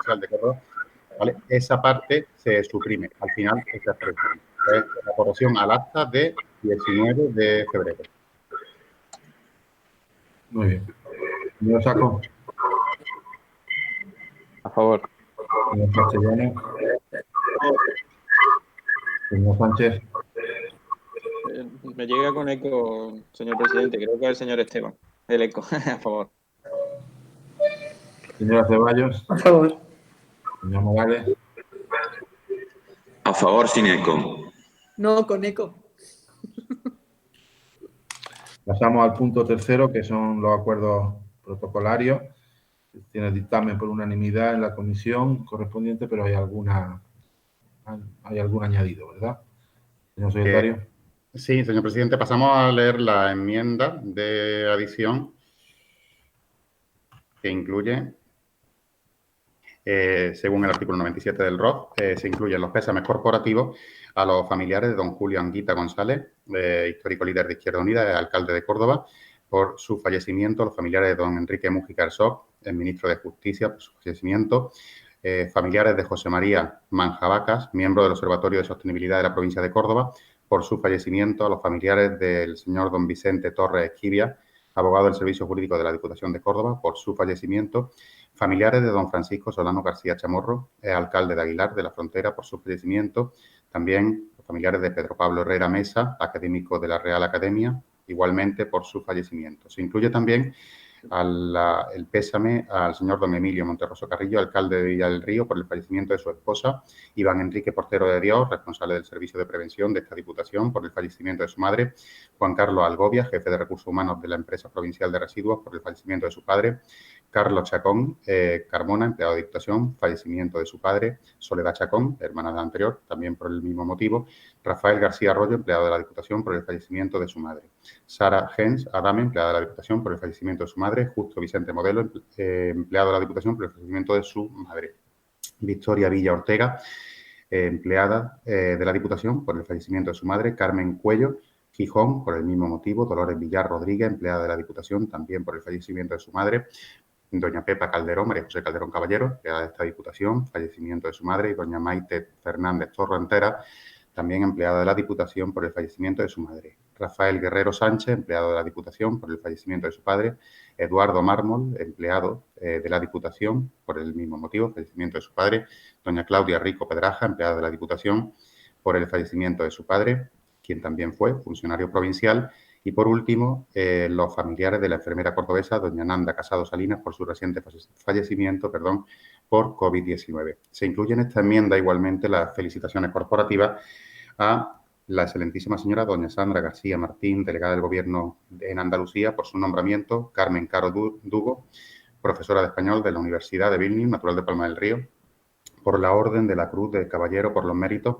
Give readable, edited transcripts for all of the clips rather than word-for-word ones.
Social de Córdoba, ¿vale? Esa parte se suprime al final esta expresión. Es la aprobación al acta de 19 de febrero. Muy bien. Señor Saco. A favor. Señor Castellano. Señor Sánchez. Me llega con eco, señor presidente. Creo que es el señor Esteban. El eco. A favor. Señora Ceballos. A favor. Señor Morales. A favor, sin eco. No, con eco. Pasamos al punto tercero, que son los acuerdos protocolarios. Tiene dictamen por unanimidad en la comisión correspondiente, pero hay algún añadido, ¿verdad? Señor secretario. Sí, señor presidente. Pasamos a leer la enmienda de adición que incluye, según el artículo 97 del ROF, se incluyen los pésames corporativos a los familiares de don Julio Anguita González, histórico líder de Izquierda Unida, alcalde de Córdoba, por su fallecimiento, los familiares de don Enrique Mújica Arsó, el ministro de Justicia, por su fallecimiento, familiares de José María Manjabacas, miembro del Observatorio de Sostenibilidad de la provincia de Córdoba, por su fallecimiento, a los familiares del señor don Vicente Torres Esquivia, abogado del Servicio Jurídico de la Diputación de Córdoba, por su fallecimiento, familiares de don Francisco Solano García Chamorro, alcalde de Aguilar de la Frontera, por su fallecimiento, también los familiares de Pedro Pablo Herrera Mesa, académico de la Real Academia, igualmente por su fallecimiento. Se incluye también el pésame al señor don Emilio Monterroso Carrillo, alcalde de Villa del Río, por el fallecimiento de su esposa, Iván Enrique Portero de Dios, responsable del Servicio de Prevención de esta Diputación, por el fallecimiento de su madre, Juan Carlos Algovia, jefe de Recursos Humanos de la Empresa Provincial de Residuos, por el fallecimiento de su padre, Carlos Chacón Carmona, empleado de Diputación, fallecimiento de su padre, Soledad Chacón, hermana de la anterior, también por el mismo motivo, Rafael García Arroyo, empleado de la Diputación, por el fallecimiento de su madre, Sara Gens Adame, empleada de la Diputación, por el fallecimiento de su madre, Justo Vicente Modelo, empleado de la Diputación, por el fallecimiento de su madre, Victoria Villa Ortega, empleada de la Diputación, por el fallecimiento de su madre, Carmen Cuello Gijón, por el mismo motivo, Dolores Villar Rodríguez, empleada de la Diputación, también por el fallecimiento de su madre, doña Pepa Calderón, María José Calderón Caballero, empleada de esta Diputación, fallecimiento de su madre, y doña Maite Fernández Torrentera, también empleada de la Diputación, por el fallecimiento de su madre. Rafael Guerrero Sánchez, empleado de la Diputación, por el fallecimiento de su padre. Eduardo Mármol, empleado de la Diputación, por el mismo motivo, fallecimiento de su padre. Doña Claudia Rico Pedraja, empleada de la Diputación, por el fallecimiento de su padre, quien también fue funcionario provincial. Y, por último, los familiares de la enfermera cordobesa, doña Nanda Casado Salinas, por su reciente fallecimiento, por COVID-19. Se incluye en esta enmienda igualmente las felicitaciones corporativas a la excelentísima señora doña Sandra García Martín, delegada del Gobierno en Andalucía, por su nombramiento, Carmen Caro Dugo, profesora de español de la Universidad de Vilnius, natural de Palma del Río, por la Orden de la Cruz de Caballero por los méritos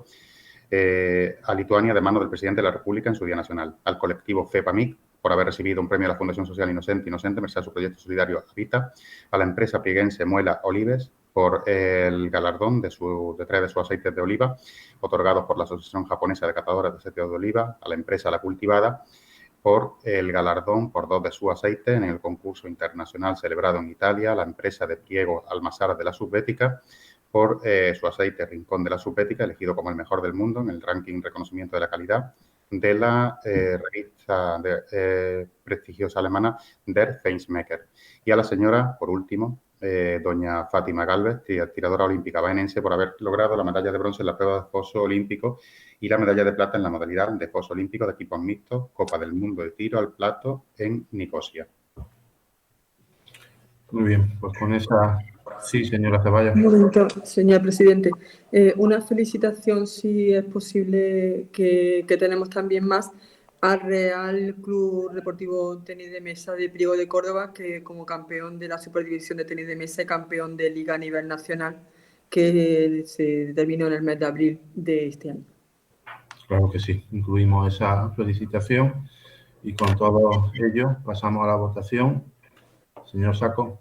a Lituania de mano del presidente de la República en su Día Nacional, al colectivo FEPAMIC por haber recibido un premio de la Fundación Social Inocente merced a su proyecto solidario Habita, a la empresa plieguense Muela Olives por el galardón de 3 de sus aceites de oliva otorgados por la Asociación Japonesa de Catadores de Aceites de Oliva, a la empresa La Cultivada por el galardón por 2 de sus aceites en el concurso internacional celebrado en Italia, a la empresa de pliego Almazara de la Subbética por su aceite Rincón de la Subbética, elegido como el mejor del mundo en el ranking reconocimiento de la calidad de la revista prestigiosa alemana Der Feinschmecker. Y a la señora, por último, doña Fátima Gálvez, tiradora olímpica baenense, por haber logrado la medalla de bronce en la prueba de foso olímpico y la medalla de plata en la modalidad de foso olímpico de equipos mixtos, Copa del Mundo de Tiro al Plato en Nicosia. Muy bien, pues con esa... Sí, señora Ceballos. Un momento, señor presidente. Una felicitación, si es posible, que tenemos también más al Real Club Deportivo Tenis de Mesa de Priego de Córdoba, que como campeón de la Superdivisión de Tenis de Mesa y campeón de Liga a nivel nacional, que se terminó en el mes de abril de este año. Claro que sí, incluimos esa felicitación y con todo ello pasamos a la votación. Señor Saco.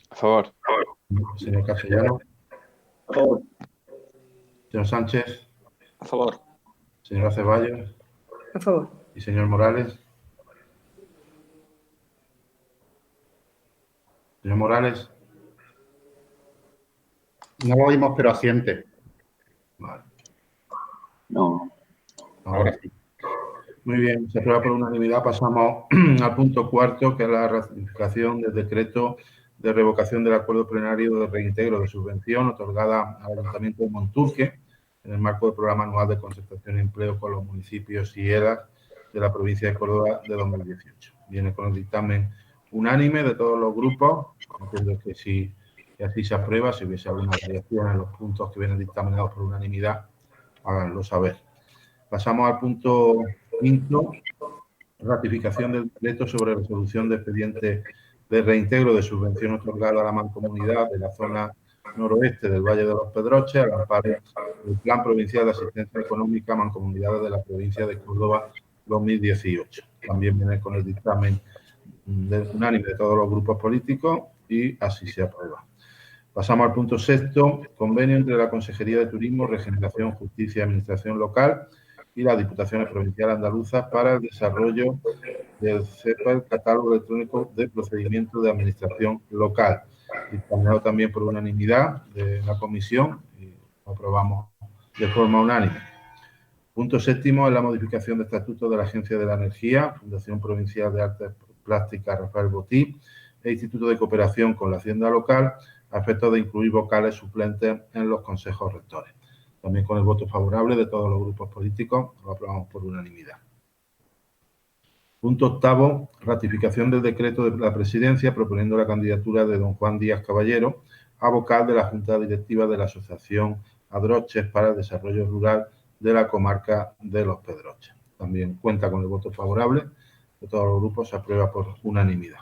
A favor. Señor Castellano. A favor. Señor Sánchez. A favor. Señora Ceballos. A favor. Y señor Morales. Señor Morales. No lo oímos, pero asiente. Vale. No. Ahora sí. Muy bien, se aprueba por unanimidad. Pasamos al punto cuarto, que es la ratificación del decreto de revocación del acuerdo plenario de reintegro de subvención otorgada al Ayuntamiento de Monturque en el marco del Programa Anual de Concertación y Empleo con los municipios y ELAs de la provincia de Córdoba de 2018. Viene con el dictamen unánime de todos los grupos. Entiendo que si que así se aprueba, si hubiese alguna variación en los puntos que vienen dictaminados por unanimidad, háganlo saber. Pasamos al punto quinto, ratificación del decreto sobre resolución de expediente de reintegro de subvención otorgada a la mancomunidad de la zona noroeste del Valle de los Pedroches al amparo del Plan Provincial de Asistencia Económica a Mancomunidades de la provincia de Córdoba 2018. También viene con el dictamen unánime de todos los grupos políticos y así se aprueba. Pasamos al punto sexto, convenio entre la Consejería de Turismo, Regeneración, Justicia y Administración Local y las Diputaciones Provinciales Andaluzas para el desarrollo del CEPA, el Catálogo Electrónico de Procedimientos de Administración Local, dictaminado también por unanimidad de la Comisión y lo aprobamos de forma unánime. Punto séptimo es la modificación de estatuto de la Agencia de la Energía, Fundación Provincial de Artes Plásticas Rafael Botí e Instituto de Cooperación con la Hacienda Local, a efectos de incluir vocales suplentes en los consejos rectores. También con el voto favorable de todos los grupos políticos, lo aprobamos por unanimidad. Punto octavo, ratificación del decreto de la Presidencia proponiendo la candidatura de don Juan Díaz Caballero a vocal de la Junta Directiva de la Asociación Adroches para el Desarrollo Rural de la comarca de Los Pedroches. También cuenta con el voto favorable de todos los grupos, se aprueba por unanimidad.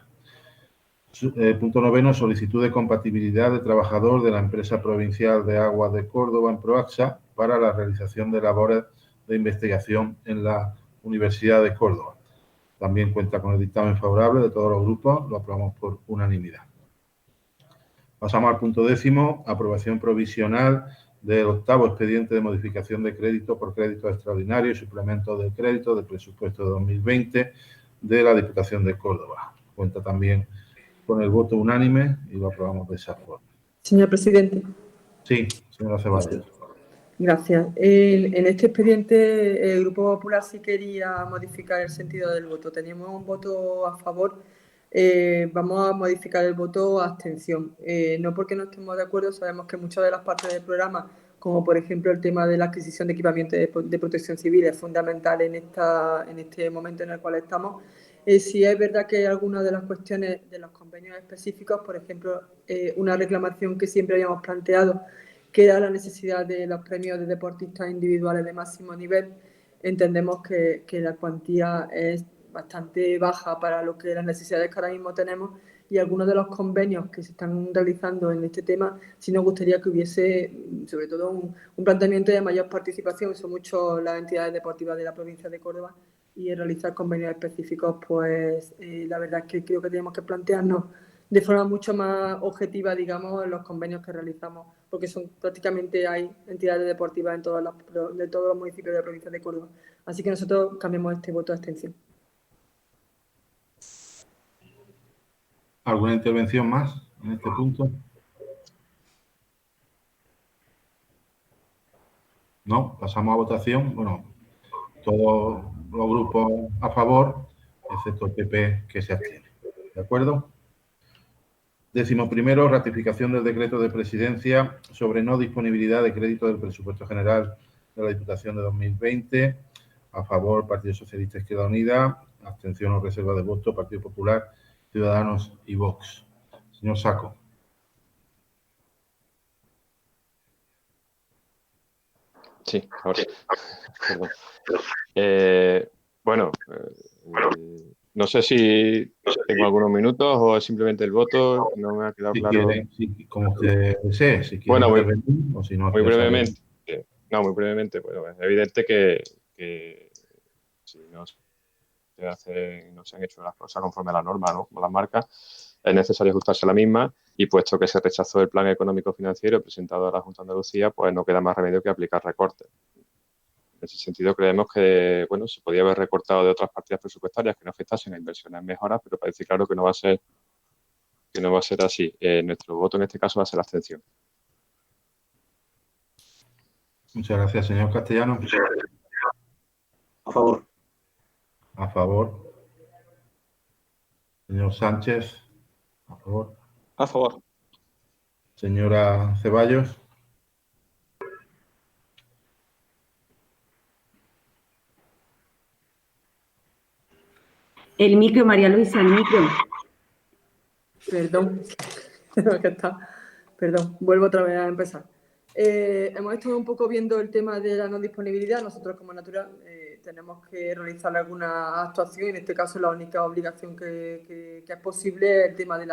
Punto noveno, solicitud de compatibilidad de trabajador de la Empresa Provincial de Aguas de Córdoba en Proaxa para la realización de labores de investigación en la Universidad de Córdoba. También cuenta con el dictamen favorable de todos los grupos, lo aprobamos por unanimidad. Pasamos al punto décimo, aprobación provisional del octavo expediente de modificación de crédito por crédito extraordinario y suplemento de crédito del presupuesto de 2020 de la Diputación de Córdoba. Cuenta también con el voto unánime y lo aprobamos de esa forma. Señor presidente. Sí, señora Ceballos. Gracias. En este expediente, el Grupo Popular sí quería modificar el sentido del voto. Teníamos un voto a favor. Vamos a modificar el voto a abstención. No porque no estemos de acuerdo, sabemos que muchas de las partes del programa, como por ejemplo el tema de la adquisición de equipamiento de protección civil, es fundamental en este momento en el cual estamos. Sí es verdad que hay algunas de las cuestiones de los convenios específicos, por ejemplo, una reclamación que siempre habíamos planteado, que era la necesidad de los premios de deportistas individuales de máximo nivel. Entendemos que la cuantía es bastante baja para lo que las necesidades que ahora mismo tenemos, y algunos de los convenios que se están realizando en este tema, sí nos gustaría que hubiese, sobre todo, un planteamiento de mayor participación. Son muchas las entidades deportivas de la provincia de Córdoba y realizar convenios específicos, pues la verdad es que creo que tenemos que plantearnos de forma mucho más objetiva, digamos, en los convenios que realizamos, porque prácticamente hay entidades deportivas en todos los municipios de la provincia de Córdoba. Así que nosotros cambiamos este voto de abstención. ¿Alguna intervención más en este punto? No, pasamos a votación. Bueno, todos los grupos a favor, excepto el PP que se abstiene. ¿De acuerdo? 11º, ratificación del decreto de presidencia sobre no disponibilidad de crédito del presupuesto general de la Diputación de 2020. A favor, Partido Socialista, Izquierda Unida. Abstención o reserva de voto, Partido Popular, Ciudadanos y Vox. Señor Saco. Sí, ahora sí. Perdón. No sé si tengo algunos minutos o es simplemente el voto. No me ha quedado claro. Como usted desee, si quiere bueno, intervenir o si no. Muy brevemente. No, muy brevemente. Bueno, es evidente que si no se han hecho las cosas conforme a la norma, ¿no? Como las marcas, es necesario ajustarse a la misma, y puesto que se rechazó el plan económico financiero presentado a la Junta de Andalucía, pues no queda más remedio que aplicar recortes. En ese sentido, creemos que se podía haber recortado de otras partidas presupuestarias que no afectasen a inversiones en mejoras, pero parece claro que no va a ser así. Nuestro voto en este caso va a ser la abstención. Muchas gracias, señor Castellano. A favor. A favor. Señor Sánchez. A favor. A favor. Señora Ceballos. El micro, María Luisa, el micro. Perdón, que está. Perdón, vuelvo otra vez a empezar. Hemos estado un poco viendo el tema de la no disponibilidad. Nosotros, como Natural, tenemos que realizar alguna actuación. En este caso, la única obligación que es posible es el tema de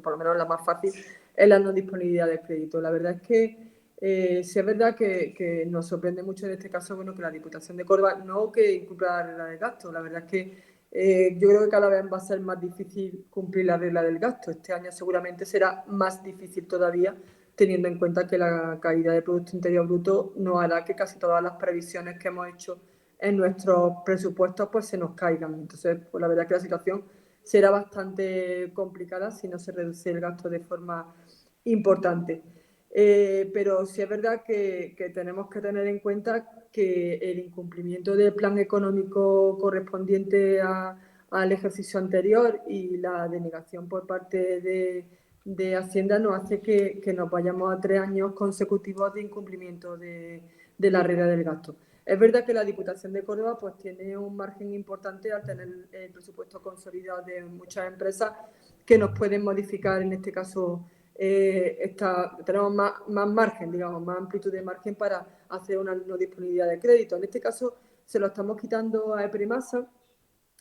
por lo menos la más fácil, es la no disponibilidad del crédito. La verdad es que sí es verdad que nos sorprende mucho en este caso, bueno, que la Diputación de Córdoba no que incumpla la regla del gasto. La verdad es que yo creo que cada vez va a ser más difícil cumplir la regla del gasto. Este año seguramente será más difícil todavía, teniendo en cuenta que la caída del Producto Interior Bruto nos hará que casi todas las previsiones que hemos hecho en nuestros presupuestos pues se nos caigan. Entonces, pues la verdad es que la situación será bastante complicada si no se reduce el gasto de forma importante. Pero sí es verdad que tenemos que tener en cuenta que el incumplimiento del plan económico correspondiente al ejercicio anterior y la denegación por parte de Hacienda nos hace que nos vayamos a 3 años consecutivos de incumplimiento de la regla del gasto. Es verdad que la Diputación de Córdoba pues tiene un margen importante al tener el presupuesto consolidado de muchas empresas que nos pueden modificar, en este caso, tenemos más margen, digamos, más amplitud de margen para hacer una no disponibilidad de crédito. En este caso se lo estamos quitando a Eprimasa,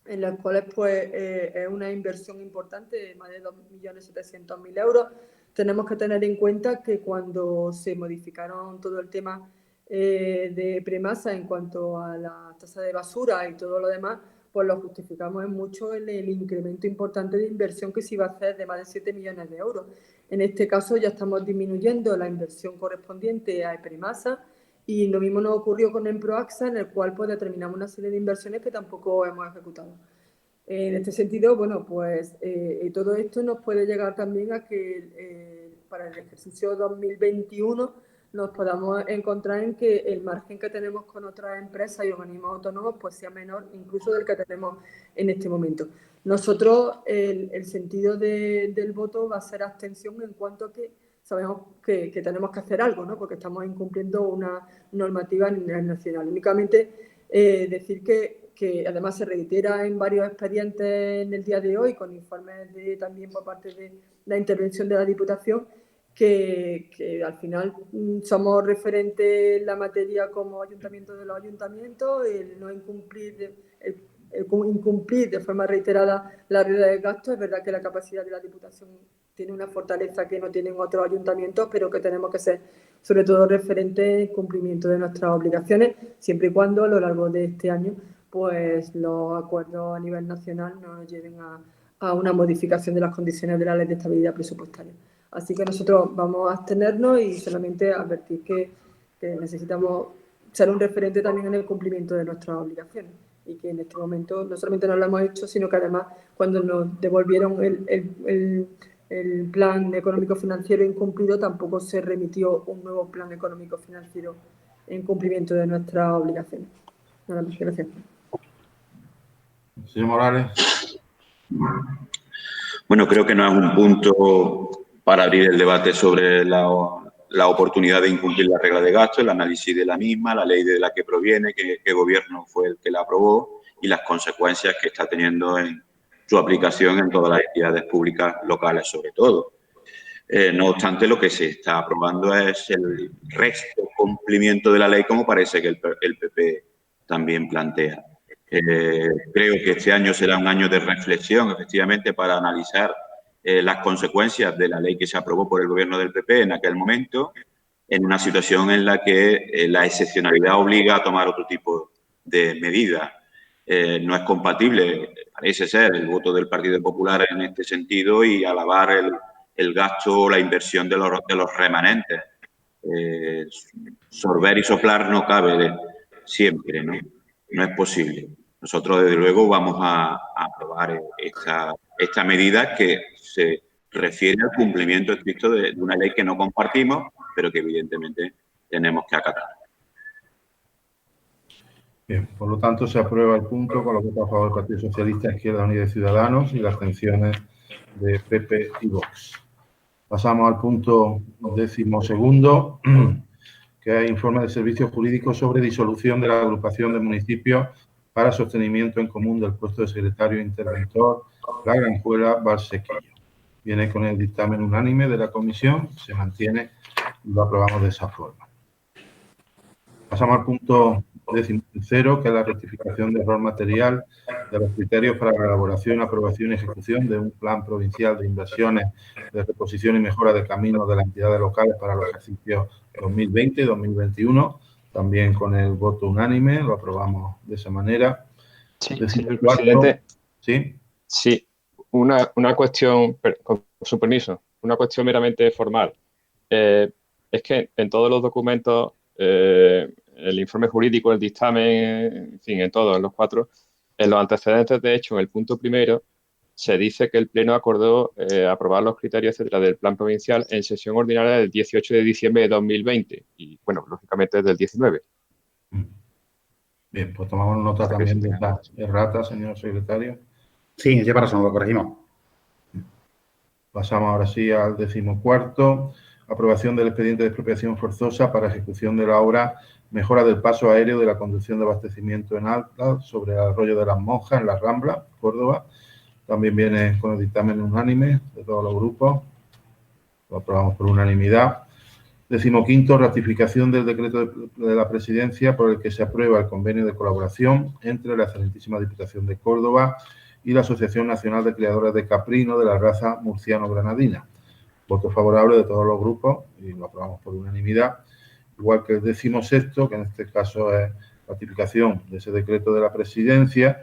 en las cuales pues es una inversión importante de más de 2.700.000 euros. Tenemos que tener en cuenta que cuando se modificaron todo el tema de Premasa en cuanto a la tasa de basura y todo lo demás, pues lo justificamos en mucho el incremento importante de inversión que se iba a hacer de más de 7 millones de euros. En este caso ya estamos disminuyendo la inversión correspondiente a Premasa y lo mismo nos ocurrió con Emproaxa, en el cual pues determinamos una serie de inversiones que tampoco hemos ejecutado. En este sentido, bueno, pues todo esto nos puede llegar también a que para el ejercicio 2021 nos podamos encontrar en que el margen que tenemos con otras empresas y organismos autónomos pues sea menor incluso del que tenemos en este momento. Nosotros, el sentido del voto va a ser abstención en cuanto a que sabemos que tenemos que hacer algo, ¿no? Porque estamos incumpliendo una normativa a nivel nacional. Únicamente decir que además se reitera en varios expedientes en el día de hoy, con informes también por parte de la intervención de la Diputación, que al final somos referentes en la materia como ayuntamiento de los ayuntamientos, el no incumplir, el incumplir de forma reiterada la regla del gasto. Es verdad que la capacidad de la Diputación tiene una fortaleza que no tienen otros ayuntamientos, pero que tenemos que ser sobre todo referentes en cumplimiento de nuestras obligaciones, siempre y cuando a lo largo de este año pues los acuerdos a nivel nacional no nos lleven a una modificación de las condiciones de la Ley de Estabilidad Presupuestaria. Así que nosotros vamos a abstenernos y solamente advertir que necesitamos ser un referente también en el cumplimiento de nuestras obligaciones y que en este momento no solamente no lo hemos hecho, sino que además cuando nos devolvieron el plan económico-financiero incumplido, tampoco se remitió un nuevo plan económico-financiero en cumplimiento de nuestras obligaciones. Nada más, gracias. Señor Morales. Bueno, creo que no es un punto para abrir el debate sobre la oportunidad de incumplir la regla de gasto, el análisis de la misma, la ley de la que proviene, qué gobierno fue el que la aprobó y las consecuencias que está teniendo en su aplicación en todas las entidades públicas locales, sobre todo. No obstante, lo que se está aprobando es el resto cumplimiento de la ley, como parece que el PP también plantea. Creo que este año será un año de reflexión, efectivamente, para analizar las consecuencias de la ley que se aprobó por el gobierno del PP en aquel momento, en una situación en la que la excepcionalidad obliga a tomar otro tipo de medidas. No es compatible, parece ser, el voto del Partido Popular en este sentido y alabar el gasto o la inversión de los remanentes. Sorber y soplar no cabe siempre, ¿no? No es posible. Nosotros, desde luego, vamos a aprobar esta medida que se refiere al cumplimiento estricto de una ley que no compartimos, pero que evidentemente tenemos que acatar. Bien, por lo tanto, se aprueba el punto con los votos a favor del Partido Socialista, Izquierda Unida y Ciudadanos y las abstenciones de PP y Vox. Pasamos al punto 12º, que es informe de servicios jurídicos sobre disolución de la agrupación de municipios para sostenimiento en común del puesto de secretario interventor La Granjuela Valsequillo. Viene con el dictamen unánime de la comisión, se mantiene y lo aprobamos de esa forma. Pasamos al punto 13º, que es la rectificación de error material de los criterios para la elaboración, aprobación y ejecución de un plan provincial de inversiones de reposición y mejora de caminos de las entidades locales para los ejercicios 2020 y 2021. También con el voto unánime lo aprobamos de esa manera. Sí, señor presidente. ¿Sí? Sí, una cuestión, con su permiso, una cuestión meramente formal. Es que en todos los documentos, el informe jurídico, el dictamen, en fin, en todos, en los 4, en los antecedentes, de hecho, en el punto primero, se dice que el Pleno acordó aprobar los criterios, etcétera, del plan provincial en sesión ordinaria del 18 de diciembre de 2020 y, bueno, lógicamente del 19. Bien, pues tomamos nota también de esta errata, señor secretario. Sí, ya para eso lo corregimos. Pasamos ahora sí al 14º. Aprobación del expediente de expropiación forzosa para ejecución de la obra mejora del paso aéreo de la conducción de abastecimiento en alta sobre el arroyo de las Monjas en la Rambla, Córdoba. También viene con el dictamen unánime de todos los grupos. Lo aprobamos por unanimidad. 15º, ratificación del decreto de la Presidencia por el que se aprueba el convenio de colaboración entre la Excelentísima Diputación de Córdoba y la Asociación Nacional de Criadores de Caprino de la raza murciano-granadina. Voto favorable de todos los grupos y lo aprobamos por unanimidad. Igual que el 16º, que en este caso es ratificación de ese decreto de la Presidencia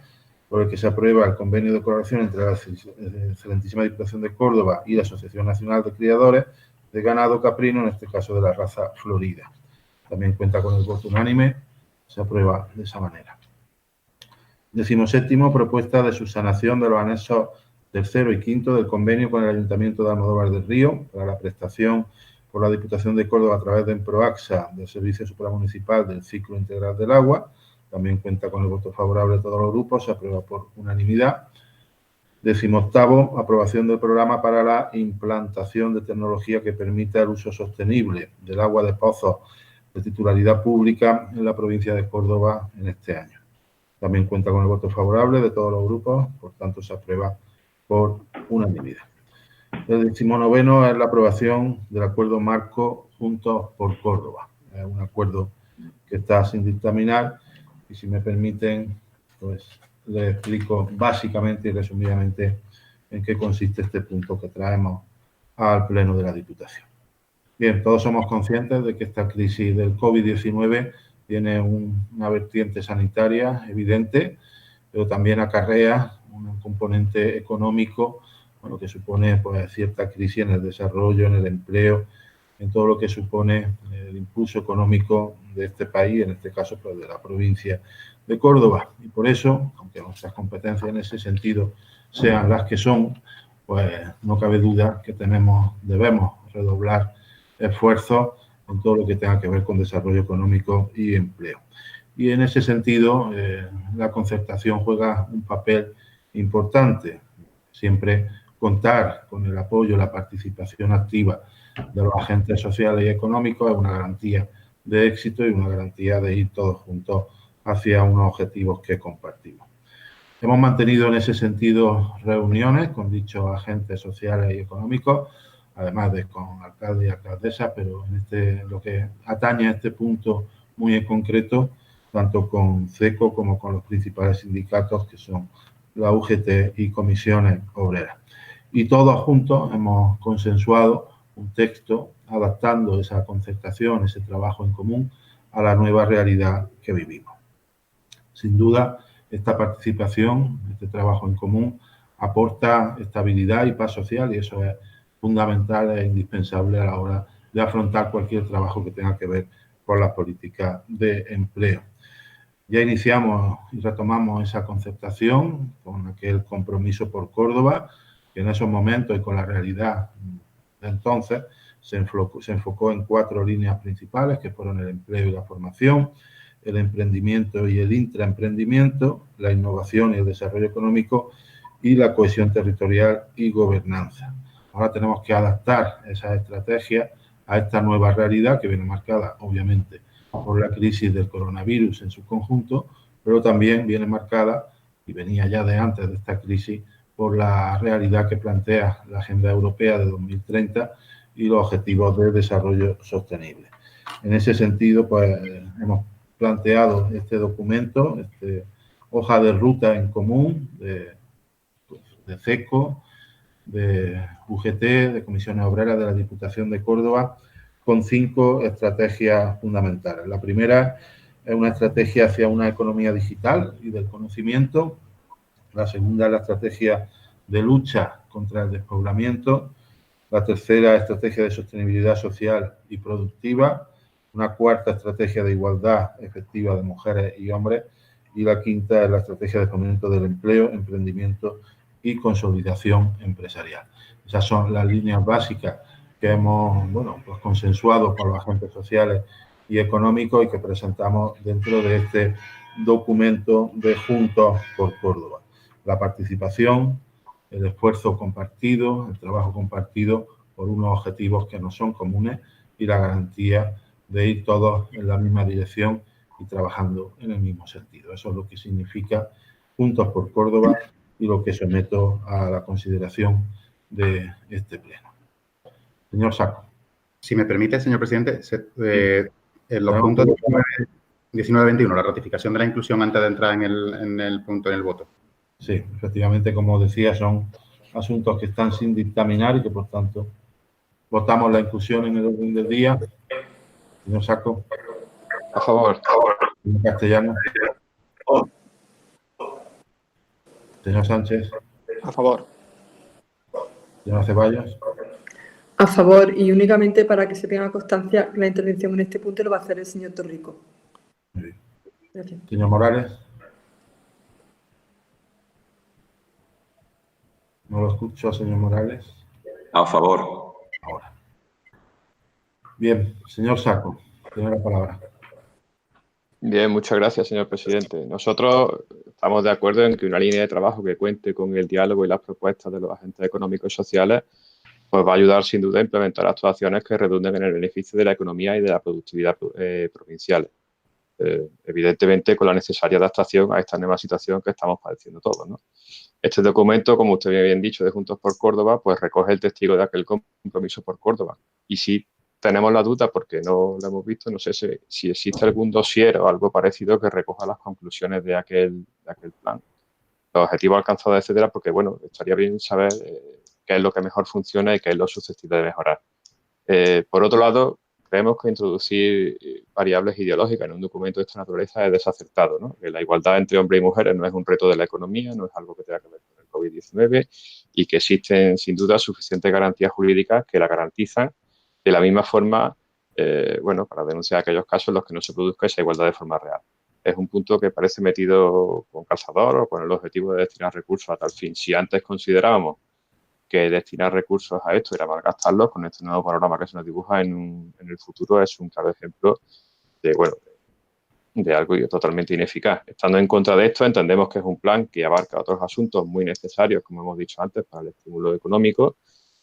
por el que se aprueba el convenio de colaboración entre la Excelentísima Diputación de Córdoba y la Asociación Nacional de Criadores de Ganado Caprino, en este caso de la raza florida. También cuenta con el voto unánime, se aprueba de esa manera. 17º, propuesta de subsanación de los anexos 3º y 5º del convenio con el Ayuntamiento de Almodóvar del Río para la prestación por la Diputación de Córdoba a través de Emproaxa del Servicio Supramunicipal del Ciclo Integral del Agua. También cuenta con el voto favorable de todos los grupos, se aprueba por unanimidad. 18º, aprobación del programa para la implantación de tecnología que permita el uso sostenible del agua de pozos de titularidad pública en la provincia de Córdoba en este año. También cuenta con el voto favorable de todos los grupos, por tanto se aprueba por unanimidad. El 19º es la aprobación del acuerdo marco Juntos por Córdoba. Es un acuerdo que está sin dictaminar y, si me permiten, pues les explico básicamente y resumidamente en qué consiste este punto que traemos al Pleno de la Diputación. Bien, todos somos conscientes de que esta crisis del COVID-19 tiene una vertiente sanitaria evidente, pero también acarrea un componente económico, lo que supone pues cierta crisis en el desarrollo, en el empleo, en todo lo que supone el impulso económico de este país, en este caso pues de la provincia de Córdoba. Y por eso, aunque nuestras competencias en ese sentido sean las que son, pues no cabe duda que debemos redoblar esfuerzos en todo lo que tenga que ver con desarrollo económico y empleo. Y en ese sentido, la concertación juega un papel importante. Siempre contar con el apoyo, la participación activa de los agentes sociales y económicos es una garantía de éxito y una garantía de ir todos juntos hacia unos objetivos que compartimos. Hemos mantenido en ese sentido reuniones con dichos agentes sociales y económicos, además de con alcaldes y alcaldesas, pero en lo que atañe a este punto muy en concreto, tanto con CECO como con los principales sindicatos que son la UGT y comisiones obreras. Y todos juntos hemos consensuado un texto adaptando esa concertación, ese trabajo en común a la nueva realidad que vivimos. Sin duda, esta participación, este trabajo en común, aporta estabilidad y paz social y eso es fundamental e indispensable a la hora de afrontar cualquier trabajo que tenga que ver con la política de empleo. Ya iniciamos y retomamos esa concertación con aquel compromiso por Córdoba, que en esos momentos y con la realidad de entonces se enfocó en 4 líneas principales, que fueron el empleo y la formación, el emprendimiento y el intraemprendimiento, la innovación y el desarrollo económico y la cohesión territorial y gobernanza. Ahora tenemos que adaptar esas estrategias a esta nueva realidad que viene marcada, obviamente, por la crisis del coronavirus en su conjunto, pero también viene marcada, y venía ya de antes de esta crisis, por la realidad que plantea la Agenda Europea de 2030 y los Objetivos de Desarrollo Sostenible. En ese sentido, pues hemos planteado este documento, hoja de ruta en común de CESCO, de UGT, de Comisiones Obreras de la Diputación de Córdoba, con 5 estrategias fundamentales. La primera es una estrategia hacia una economía digital y del conocimiento. La segunda es la estrategia de lucha contra el despoblamiento. La tercera, estrategia de sostenibilidad social y productiva. Una cuarta, estrategia de igualdad efectiva de mujeres y hombres. Y la quinta es la estrategia de fomento del empleo, emprendimiento y consolidación empresarial. Esas son las líneas básicas que hemos pues consensuado con los agentes sociales y económicos y que presentamos dentro de este documento de Juntos por Córdoba. La participación, el esfuerzo compartido, el trabajo compartido por unos objetivos que nos son comunes y la garantía de ir todos en la misma dirección y trabajando en el mismo sentido. Eso es lo que significa Juntos por Córdoba y lo que someto a la consideración de este pleno. Señor Saco. Si me permite, señor presidente, en los puntos 19-21, la ratificación de la inclusión antes de entrar en el punto, en el voto. Sí, efectivamente, como decía, son asuntos que están sin dictaminar y que, por tanto, votamos la inclusión en el orden del día. Señor Saco. A favor. Señor Castellano. Señor Sánchez. A favor. Señor Ceballos. A favor, y únicamente para que se tenga constancia, la intervención en este punto lo va a hacer el señor Torrico. Muy bien. Gracias. Señor Morales. No lo escucho, señor Morales. A favor. Ahora. Bien, señor Saco, tiene la palabra. Bien, muchas gracias, señor presidente. Nosotros estamos de acuerdo en que una línea de trabajo que cuente con el diálogo y las propuestas de los agentes económicos y sociales pues va a ayudar sin duda a implementar actuaciones que redunden en el beneficio de la economía y de la productividad provinciales. Evidentemente, con la necesaria adaptación a esta nueva situación que estamos padeciendo todos, ¿no? Este documento, como usted bien dicho, de Juntos por Córdoba, pues recoge el testigo de aquel compromiso por Córdoba. Y si tenemos la duda, porque no lo hemos visto, no sé si existe algún dossier o algo parecido que recoja las conclusiones de aquel plan, los objetivos alcanzados, etcétera, porque, bueno, estaría bien saber qué es lo que mejor funciona y qué es lo susceptible de mejorar. Por otro lado, creemos que introducir variables ideológicas en un documento de esta naturaleza es desacertado, ¿no? Que la igualdad entre hombres y mujeres no es un reto de la economía, no es algo que tenga que ver con el COVID-19 y que existen, sin duda, suficientes garantías jurídicas que la garantizan de la misma forma, para denunciar aquellos casos en los que no se produzca esa igualdad de forma real. Es un punto que parece metido con calzador o con el objetivo de destinar recursos a tal fin. Si antes considerábamos que destinar recursos a esto era malgastarlos, con este nuevo panorama que se nos dibuja en el futuro es un claro ejemplo de algo totalmente ineficaz. Estando en contra de esto, entendemos que es un plan que abarca otros asuntos muy necesarios, como hemos dicho antes, para el estímulo económico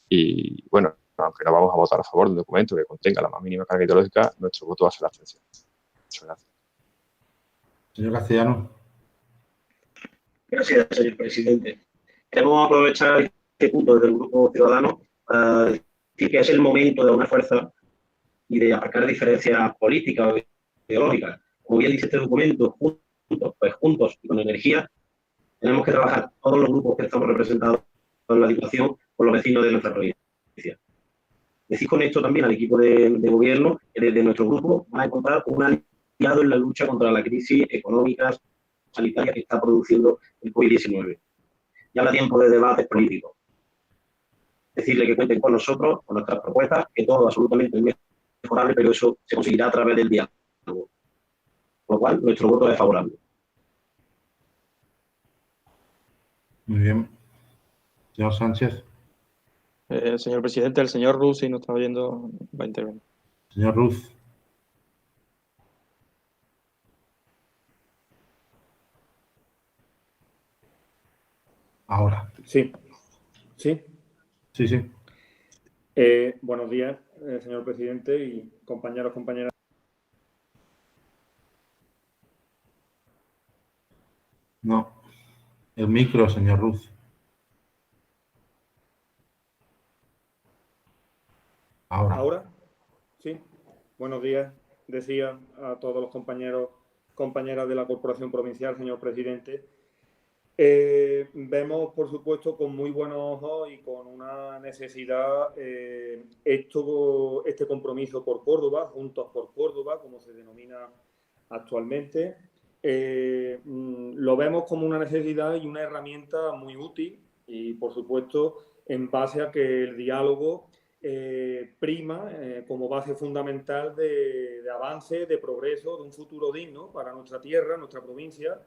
y, bueno, aunque no vamos a votar a favor de un documento que contenga la más mínima carga ideológica, nuestro voto va a ser la abstención. Muchas gracias. Señor Castellano. Gracias, señor presidente. Queremos aprovechar este punto desde el Grupo Ciudadano para decir que es el momento de una fuerza y de aparcar diferencias políticas o ideológicas. Como bien dice este documento, juntos y con energía, tenemos que trabajar todos los grupos que estamos representados en la Diputación con los vecinos de nuestra provincia. Decir con esto también al equipo de gobierno que desde nuestro grupo van a encontrar un aliado en la lucha contra la crisis económica sanitaria que está produciendo el COVID-19. Ya habrá tiempo de debates políticos. Decirle que cuenten con nosotros, con nuestras propuestas, que todo absolutamente es mejorable, pero eso se conseguirá a través del diálogo. Por lo cual, nuestro voto es favorable. Muy bien. Señor Sánchez. Señor presidente, el señor Ruz, si nos está oyendo, va a intervenir. Señor Ruz. Ahora. Sí. ¿Sí? Sí, sí. Buenos días, señor presidente y compañeros, compañeras. No. El micro, señor Ruz. ¿Ahora? Sí. Buenos días. Decía a todos los compañeros, compañeras de la Corporación Provincial, señor presidente. Vemos, por supuesto, con muy buenos ojos y con una necesidad este compromiso por Córdoba, Juntos por Córdoba, como se denomina actualmente. Lo vemos como una necesidad y una herramienta muy útil y, por supuesto, en base a que el diálogo prima como base fundamental de avance, de progreso, de un futuro digno para nuestra tierra, nuestra provincia,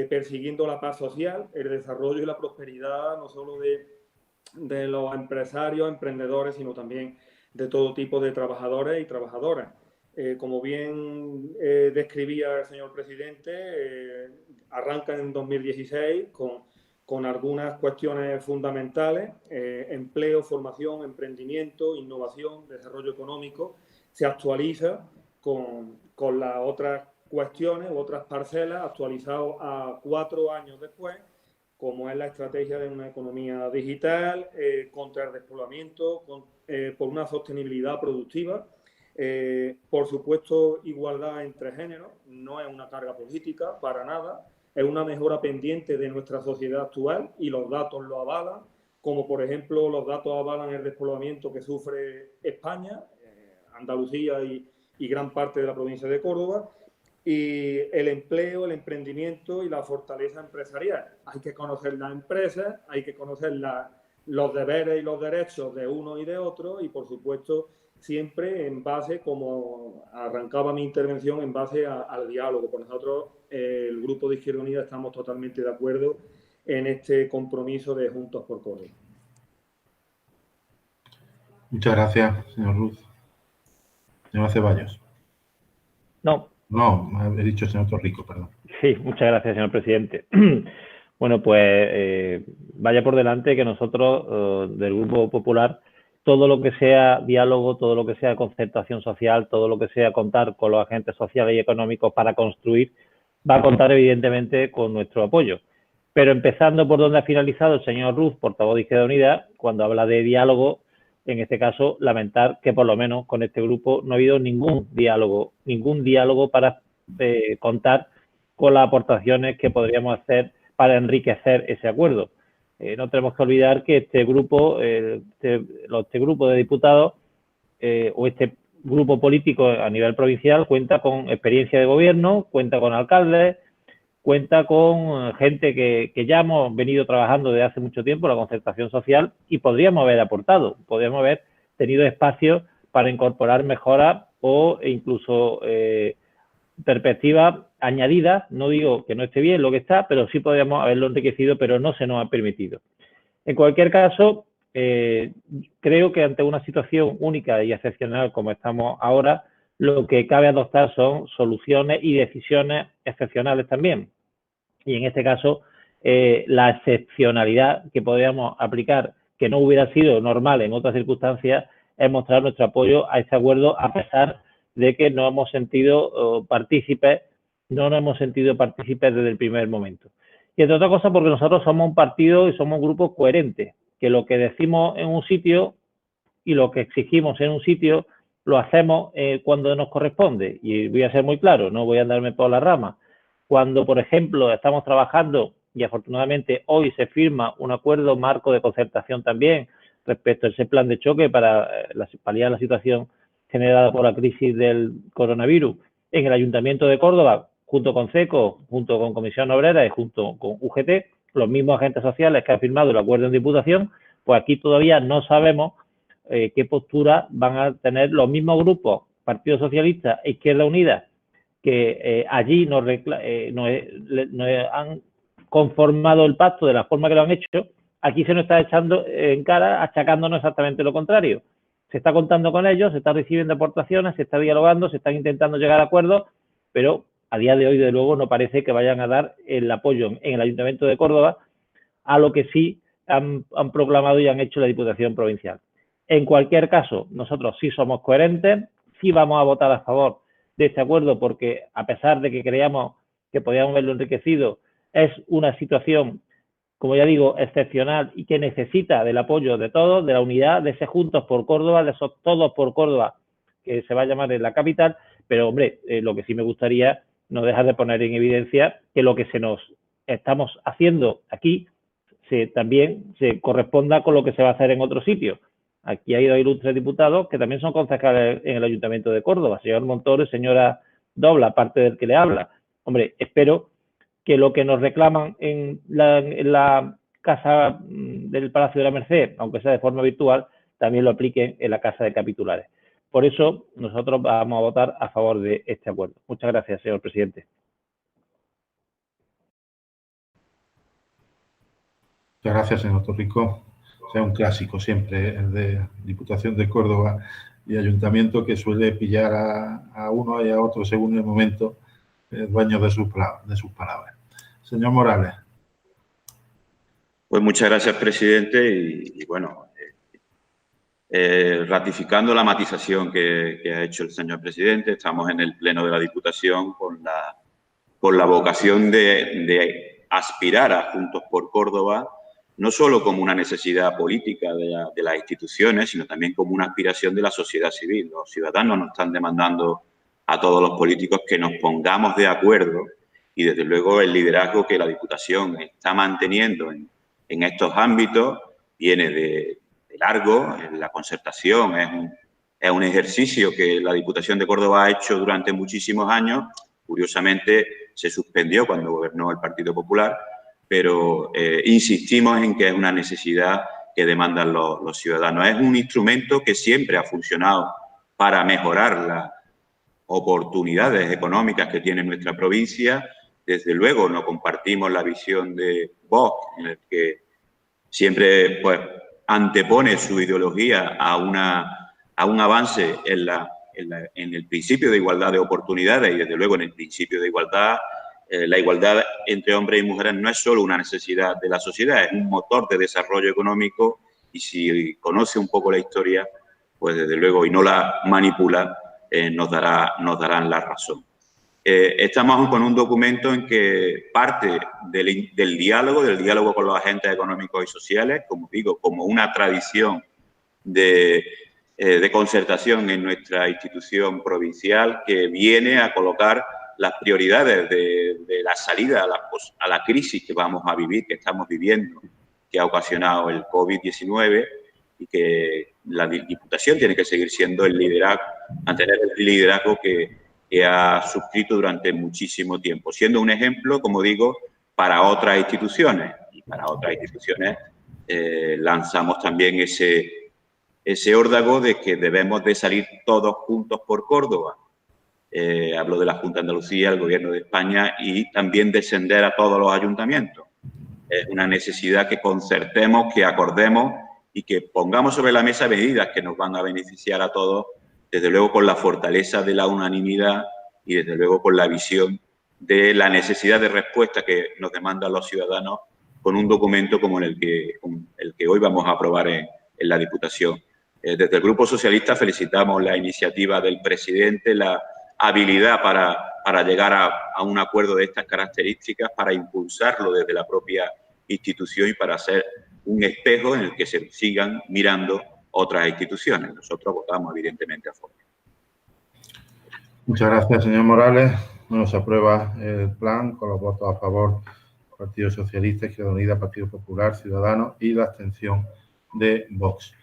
persiguiendo la paz social, el desarrollo y la prosperidad no solo de los empresarios, emprendedores, sino también de todo tipo de trabajadores y trabajadoras. Como bien describía el señor presidente, arranca en 2016 con algunas cuestiones fundamentales, empleo, formación, emprendimiento, innovación, desarrollo económico, se actualiza con las otras cuestiones u otras parcelas, actualizado a 4 años después, como es la estrategia de una economía digital, contra el despoblamiento, por una sostenibilidad productiva, por supuesto igualdad entre géneros, no es una carga política para nada, es una mejora pendiente de nuestra sociedad actual y los datos lo avalan, como por ejemplo los datos avalan el despoblamiento que sufre España, Andalucía y gran parte de la provincia de Córdoba, y el empleo, el emprendimiento y la fortaleza empresarial. Hay que conocer las empresas, hay que conocer los deberes y los derechos de uno y de otro y, por supuesto, siempre en base, como arrancaba mi intervención, en base al diálogo. Por nosotros, el Grupo de Izquierda Unida, estamos totalmente de acuerdo en este compromiso de Juntos por Córdoba. Muchas gracias, señor Ruz. Señor Ceballos. No. No, he dicho señor Torrico, perdón. Sí, muchas gracias, señor presidente. Bueno, pues vaya por delante que nosotros del Grupo Popular, todo lo que sea diálogo, todo lo que sea concertación social, todo lo que sea contar con los agentes sociales y económicos para construir, va a contar evidentemente con nuestro apoyo. Pero empezando por donde ha finalizado el señor Ruz, portavoz de Izquierda Unida, cuando habla de diálogo, en este caso, lamentar que por lo menos con este grupo no ha habido ningún diálogo para contar con las aportaciones que podríamos hacer para enriquecer ese acuerdo. No tenemos que olvidar que este grupo de diputados o este grupo político a nivel provincial cuenta con experiencia de gobierno, cuenta con alcaldes, cuenta con gente que ya hemos venido trabajando desde hace mucho tiempo la concertación social y podríamos haber aportado, podríamos haber tenido espacios para incorporar mejoras o incluso perspectivas añadidas. No digo que no esté bien lo que está, pero sí podríamos haberlo enriquecido, pero no se nos ha permitido. En cualquier caso, creo que ante una situación única y excepcional como estamos ahora, lo que cabe adoptar son soluciones y decisiones excepcionales también. Y en este caso, la excepcionalidad que podríamos aplicar, que no hubiera sido normal en otras circunstancias, es mostrar nuestro apoyo a este acuerdo, a pesar de que no hemos sentido partícipes desde el primer momento. Y entre otras cosas porque nosotros somos un partido y somos un grupo coherente, que lo que decimos en un sitio y lo que exigimos en un sitio lo hacemos cuando nos corresponde. Y voy a ser muy claro, no voy a andarme por la rama. Cuando, por ejemplo, estamos trabajando y afortunadamente hoy se firma un acuerdo marco de concertación también respecto a ese plan de choque para paliar la situación generada por la crisis del coronavirus en el Ayuntamiento de Córdoba, junto con CECO, junto con Comisión Obrera y junto con UGT, los mismos agentes sociales que han firmado el acuerdo en Diputación, pues aquí todavía no sabemos qué postura van a tener los mismos grupos, Partido Socialista e Izquierda Unida, que allí nos han conformado el pacto de la forma que lo han hecho. Aquí se nos está echando en cara, achacándonos exactamente lo contrario. Se está contando con ellos, se está recibiendo aportaciones, se está dialogando, se están intentando llegar a acuerdos, pero a día de hoy, de luego, no parece que vayan a dar el apoyo en el Ayuntamiento de Córdoba a lo que sí han proclamado y han hecho la Diputación Provincial. En cualquier caso, nosotros sí somos coherentes, sí vamos a votar a favor de este acuerdo porque, a pesar de que creíamos que podíamos verlo enriquecido, es una situación, como ya digo, excepcional y que necesita del apoyo de todos, de la unidad, de ese Juntos por Córdoba, de esos Todos por Córdoba, que se va a llamar en la capital, pero, hombre, lo que sí me gustaría no dejar de poner en evidencia que lo que se nos estamos haciendo aquí también se corresponda con lo que se va a hacer en otros sitios. Aquí hay dos ilustres diputados que también son concejales en el Ayuntamiento de Córdoba, señor Montoro y señora Dobla, aparte del que le habla. Hombre, espero que lo que nos reclaman en la Casa del Palacio de la Merced, aunque sea de forma virtual, también lo apliquen en la Casa de Capitulares. Por eso, nosotros vamos a votar a favor de este acuerdo. Muchas gracias, señor presidente. Muchas gracias, señor Torrico. Es un clásico siempre el de Diputación de Córdoba y Ayuntamiento, que suele pillar a uno y a otro según el momento, dueños de sus palabras. Señor Morales. Pues muchas gracias, presidente. Y bueno, ratificando la matización que ha hecho el señor presidente, estamos en el Pleno de la Diputación con la vocación de aspirar a Juntos por Córdoba, no solo como una necesidad política de las instituciones, sino también como una aspiración de la sociedad civil. Los ciudadanos nos están demandando a todos los políticos que nos pongamos de acuerdo y, desde luego, el liderazgo que la Diputación está manteniendo en estos ámbitos viene de largo. La concertación es un ejercicio que la Diputación de Córdoba ha hecho durante muchísimos años. Curiosamente, se suspendió cuando gobernó el Partido Popular, pero insistimos en que es una necesidad que demandan los ciudadanos. Es un instrumento que siempre ha funcionado para mejorar las oportunidades económicas que tiene nuestra provincia. Desde luego, no compartimos la visión de Vox, en el que siempre pues antepone su ideología a un avance en el principio de igualdad de oportunidades y, desde luego, en el principio de igualdad. La igualdad entre hombres y mujeres no es solo una necesidad de la sociedad, es un motor de desarrollo económico, y si conoce un poco la historia, pues desde luego, y no la manipula, nos darán la razón. Estamos con un documento en que parte del diálogo con los agentes económicos y sociales, como digo, como una tradición de concertación en nuestra institución provincial, que viene a colocar las prioridades de la salida a la crisis que vamos a vivir, que estamos viviendo, que ha ocasionado el COVID-19, y que la Diputación tiene que seguir siendo mantener el liderazgo que ha suscrito durante muchísimo tiempo, siendo un ejemplo, como digo, para otras instituciones. Y para otras instituciones lanzamos también ese órdago de que debemos de salir todos juntos por Córdoba. Hablo de la Junta de Andalucía, el Gobierno de España, y también descender a todos los ayuntamientos. Es una necesidad que concertemos, que acordemos y que pongamos sobre la mesa medidas que nos van a beneficiar a todos, desde luego con la fortaleza de la unanimidad y, desde luego, con la visión de la necesidad de respuesta que nos demandan los ciudadanos, con un documento como el que hoy vamos a aprobar en la Diputación. Desde el Grupo Socialista felicitamos la iniciativa del presidente, la habilidad para llegar a un acuerdo de estas características, para impulsarlo desde la propia institución y para ser un espejo en el que se sigan mirando otras instituciones. Nosotros votamos, evidentemente, a favor. Muchas gracias, señor Morales. Bueno, se aprueba el plan con los votos a favor Partido Socialista, Izquierda Unida, Partido Popular, Ciudadanos y la abstención de Vox.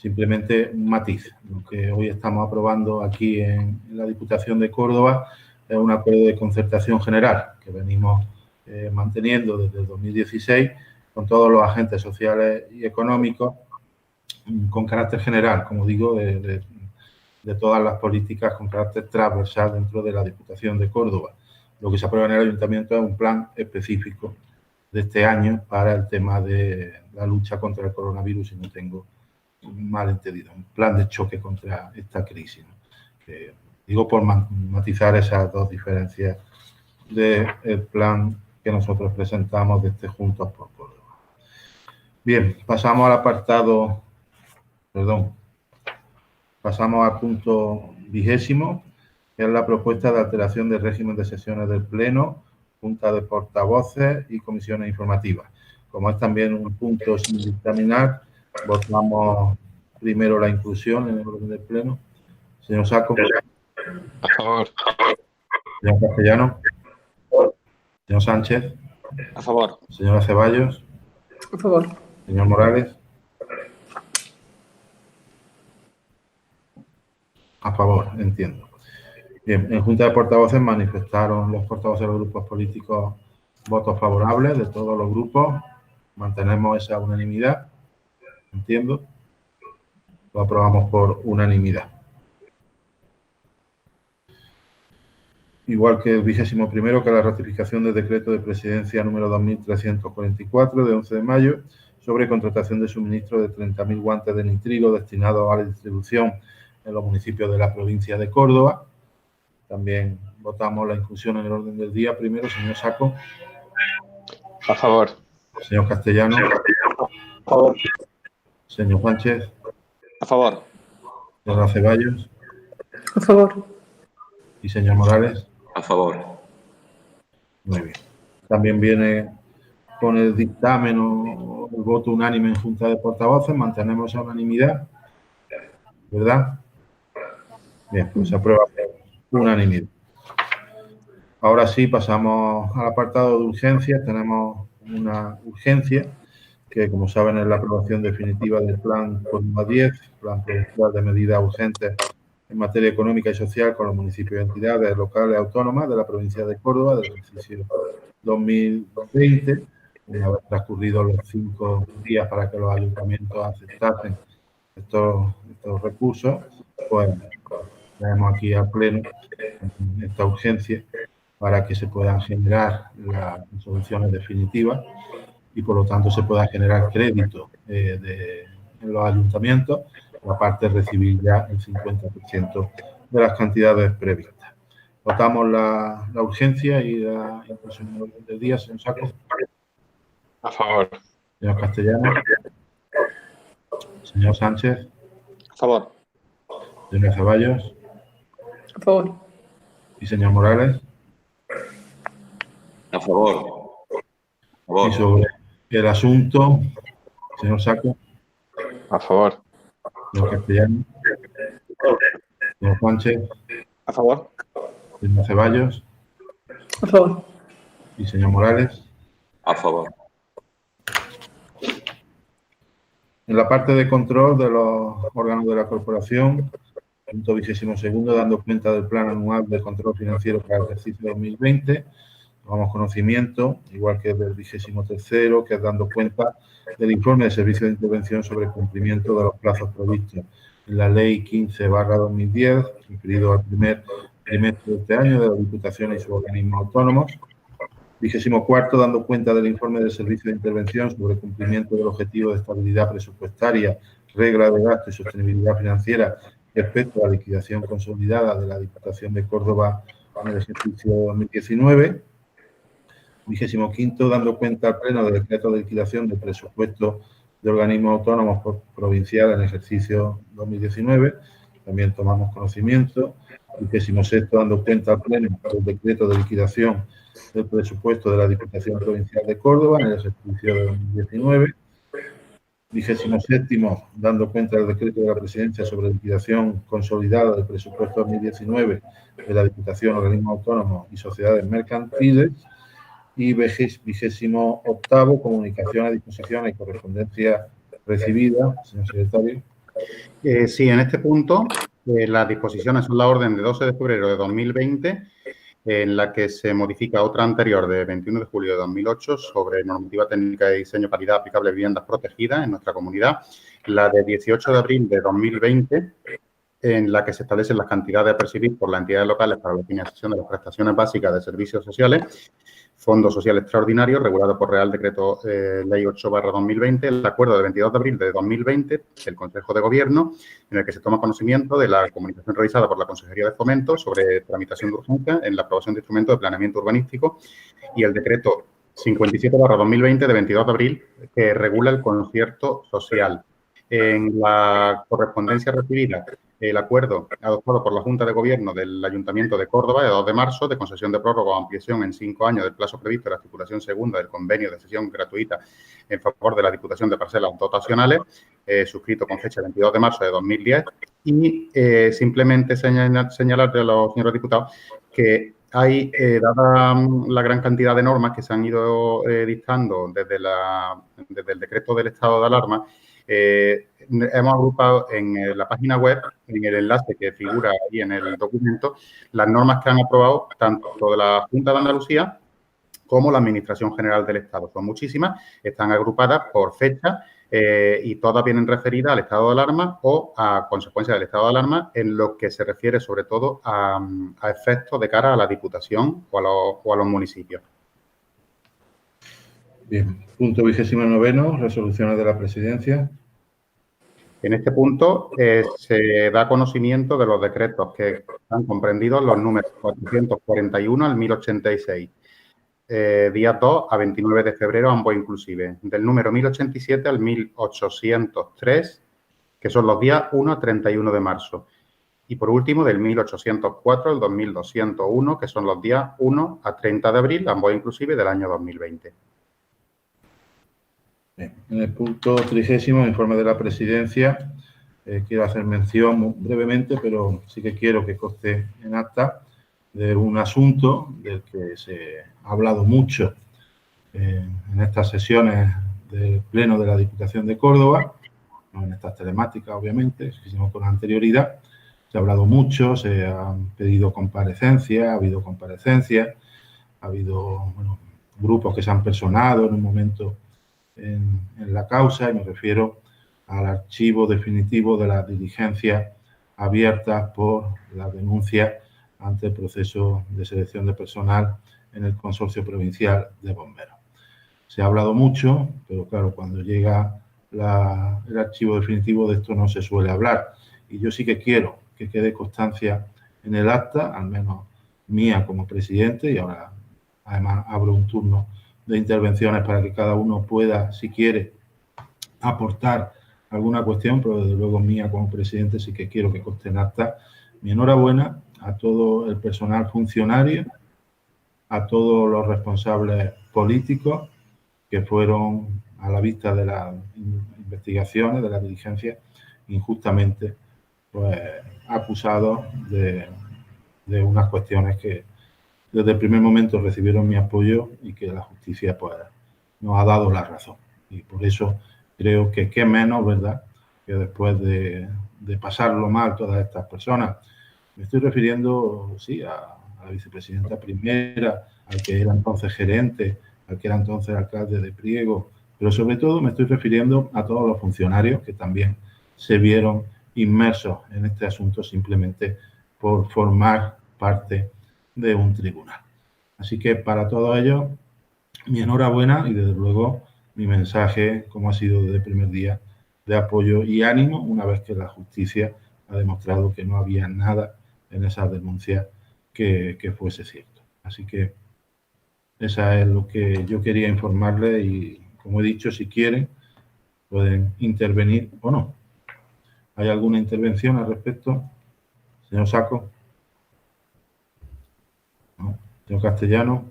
Simplemente un matiz. Lo que hoy estamos aprobando aquí en la Diputación de Córdoba es un acuerdo de concertación general que venimos manteniendo desde el 2016 con todos los agentes sociales y económicos, con carácter general, como digo, de todas las políticas con carácter transversal dentro de la Diputación de Córdoba. Lo que se aprueba en el Ayuntamiento es un plan específico de este año para el tema de la lucha contra el coronavirus, si no tengo mal entendido, un plan de choque contra esta crisis, ¿no? Que, digo, por matizar esas dos diferencias del plan que nosotros presentamos de este Juntos por Córdoba. Bien, pasamos al apartado, pasamos al punto 20, que es la propuesta de alteración del régimen de sesiones del Pleno, Junta de Portavoces y comisiones informativas. Como es también un punto sin dictaminar, votamos primero la inclusión en el orden del Pleno. Señor Saco. A favor. Señor Castellano. Señor Sánchez. A favor. Señora Ceballos. A favor. Señor Morales. A favor, entiendo. Bien, en Junta de Portavoces manifestaron los portavoces de los grupos políticos votos favorables de todos los grupos. Mantenemos esa unanimidad. Entiendo. Lo aprobamos por unanimidad. Igual que el 21º, que la ratificación del decreto de presidencia número 2344 de 11 de mayo sobre contratación de suministro de 30.000 guantes de nitrilo destinados a la distribución en los municipios de la provincia de Córdoba. También votamos la inclusión en el orden del día. Primero, señor Saco. A favor. Señor Castellano. A favor. Señor Sánchez. A favor. Señora Ceballos. A favor. Y señor Morales. A favor. Muy bien. También viene con el dictamen o el voto unánime en Junta de Portavoces. Mantenemos esa unanimidad. ¿Verdad? Bien, pues se aprueba por unanimidad. Ahora sí, pasamos al apartado de urgencias. Tenemos una urgencia que, como saben, es la aprobación definitiva del Plan Córdoba 10, Plan Provincial de Medidas Urgentes en materia económica y social con los municipios y entidades locales autónomas de la provincia de Córdoba del ejercicio 2020. Una vez transcurridos los 5 días para que los ayuntamientos aceptasen estos recursos, pues traemos aquí al Pleno esta urgencia para que se puedan generar las soluciones definitivas y, por lo tanto, se pueda generar crédito en los ayuntamientos, aparte de recibir ya el 50% de las cantidades previstas. Votamos la urgencia y la inclusión del día, señor Saco. A favor. Señor Castellano. Señor Sánchez. A favor. Señora Ceballos. A favor. Y señor Morales. A favor. A favor. Y sobre el asunto, señor Saco. A favor. Señor Castellano. Señor Sánchez. A favor. Señor Ceballos. A favor. Y señor Morales. A favor. En la parte de control de los órganos de la corporación, punto 22º, dando cuenta del Plan Anual de Control Financiero para el ejercicio 2020, tomamos conocimiento, igual que del 23º, que es dando cuenta del informe de servicio de intervención sobre el cumplimiento de los plazos previstos en la Ley 15/2010, referido al primer trimestre de este año de las Diputaciones y sus organismos autónomos. 24º, dando cuenta del informe de servicio de intervención sobre el cumplimiento del objetivo de estabilidad presupuestaria, regla de gasto y sostenibilidad financiera respecto a la liquidación consolidada de la Diputación de Córdoba en el ejercicio 2019. 25º, dando cuenta al Pleno del decreto de liquidación del presupuesto de organismos autónomos provinciales en el ejercicio 2019. También tomamos conocimiento. 26º, dando cuenta al Pleno del decreto de liquidación del presupuesto de la Diputación Provincial de Córdoba en el ejercicio de 2019. 27º, dando cuenta del decreto de la Presidencia sobre liquidación consolidada del presupuesto 2019 de la Diputación, organismos autónomos y sociedades mercantiles. Y 28º, comunicaciones, disposiciones y correspondencia recibida. Señor secretario. Sí, en este punto, las disposiciones son la orden de 12 de febrero de 2020, en la que se modifica otra anterior de 21 de julio de 2008 sobre normativa técnica de diseño, calidad aplicable a viviendas protegidas en nuestra comunidad, la de 18 de abril de 2020, en la que se establecen las cantidades a percibir por las entidades locales para la financiación de las prestaciones básicas de servicios sociales, Fondo Social Extraordinario, regulado por Real Decreto Ley 8/2020, el acuerdo del 22 de abril de 2020 del Consejo de Gobierno, en el que se toma conocimiento de la comunicación realizada por la Consejería de Fomento sobre tramitación de urgencia en la aprobación de instrumentos de planeamiento urbanístico, y el decreto 57/2020 de 22 de abril que regula el concierto social. En la correspondencia recibida, el acuerdo adoptado por la Junta de Gobierno del Ayuntamiento de Córdoba de 2 de marzo de concesión de prórroga o ampliación en 5 años del plazo previsto en la estipulación segunda del convenio de cesión gratuita en favor de la Diputación de Parcelas Dotacionales, suscrito con fecha 22 de marzo de 2010, y simplemente señalarle a los señores diputados que hay, dada la gran cantidad de normas que se han ido dictando desde el decreto del estado de alarma, hemos agrupado en la página web, en el enlace que figura ahí en el documento, las normas que han aprobado tanto de la Junta de Andalucía como la Administración General del Estado. Son muchísimas, están agrupadas por fecha y todas vienen referidas al estado de alarma o a consecuencia del estado de alarma en lo que se refiere sobre todo a efectos de cara a la Diputación o a los municipios. Bien, punto 29, resoluciones de la Presidencia. En este punto se da conocimiento de los decretos que están comprendidos los números 441 al 1086, días 2 a 29 de febrero, ambos inclusive, del número 1087 al 1803, que son los días 1 a 31 de marzo. Y por último, del 1804 al 2201, que son los días 1 a 30 de abril, ambos inclusive, del año 2020. Bien. En el punto 30, informe de la Presidencia, quiero hacer mención muy brevemente, pero sí que quiero que conste en acta, de un asunto del que se ha hablado mucho en estas sesiones del Pleno de la Diputación de Córdoba, no en estas telemáticas, obviamente, sino con anterioridad. Se ha hablado mucho, se han pedido comparecencias, ha habido comparecencias, ha habido grupos que se han personado en un momento en la causa, y me refiero al archivo definitivo de las diligencias abiertas por la denuncia ante el proceso de selección de personal en el Consorcio Provincial de Bomberos. Se ha hablado mucho, pero claro, cuando llega el archivo definitivo de esto no se suele hablar. Y yo sí que quiero que quede constancia en el acta, al menos mía como presidente, y ahora además abro un turno de intervenciones para que cada uno pueda, si quiere, aportar alguna cuestión, pero desde luego mía como presidente sí que quiero que conste en acta mi enhorabuena a todo el personal funcionario, a todos los responsables políticos que fueron a la vista de las investigaciones, de las diligencias, injustamente pues, acusados de unas cuestiones que desde el primer momento recibieron mi apoyo y que la justicia pues, nos ha dado la razón. Y por eso creo que qué menos, ¿verdad?, que después de pasarlo mal todas estas personas. Me estoy refiriendo, sí, a la vicepresidenta primera, al que era entonces gerente, al que era entonces alcalde de Priego, pero sobre todo me estoy refiriendo a todos los funcionarios que también se vieron inmersos en este asunto simplemente por formar parte de un tribunal. Así que para todos ellos, mi enhorabuena y desde luego mi mensaje, como ha sido desde el primer día, de apoyo y ánimo una vez que la justicia ha demostrado que no había nada en esas denuncias que fuese cierto. Así que esa es lo que yo quería informarles y, como he dicho, si quieren, pueden intervenir o no. ¿Hay alguna intervención al respecto? Señor Saco. ¿No? Señor Castellano.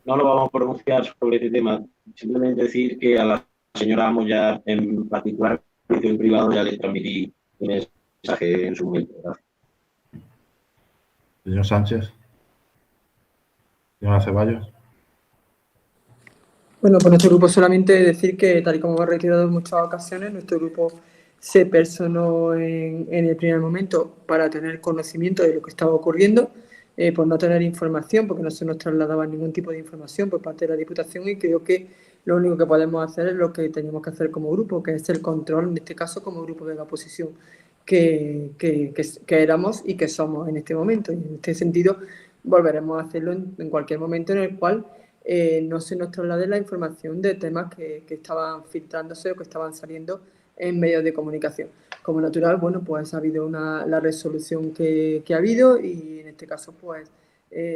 No nos vamos a pronunciar sobre este tema. Simplemente decir que a la señora Moya en particular, en privado, ya le transmití un mensaje en su momento. Gracias. Señor Sánchez. Señora Ceballos. Bueno, por nuestro grupo solamente decir que, tal y como hemos reiterado en muchas ocasiones, nuestro grupo se personó en el primer momento para tener conocimiento de lo que estaba ocurriendo, por no tener información, porque no se nos trasladaba ningún tipo de información por parte de la Diputación, y creo que lo único que podemos hacer es lo que tenemos que hacer como grupo, que es el control, en este caso como grupo de la oposición que éramos y que somos en este momento. Y en este sentido volveremos a hacerlo en cualquier momento en el cual no se nos traslade la información de temas que estaban filtrándose o que estaban saliendo en medios de comunicación. Como natural, bueno, pues ha habido la resolución que ha habido, y en este caso, pues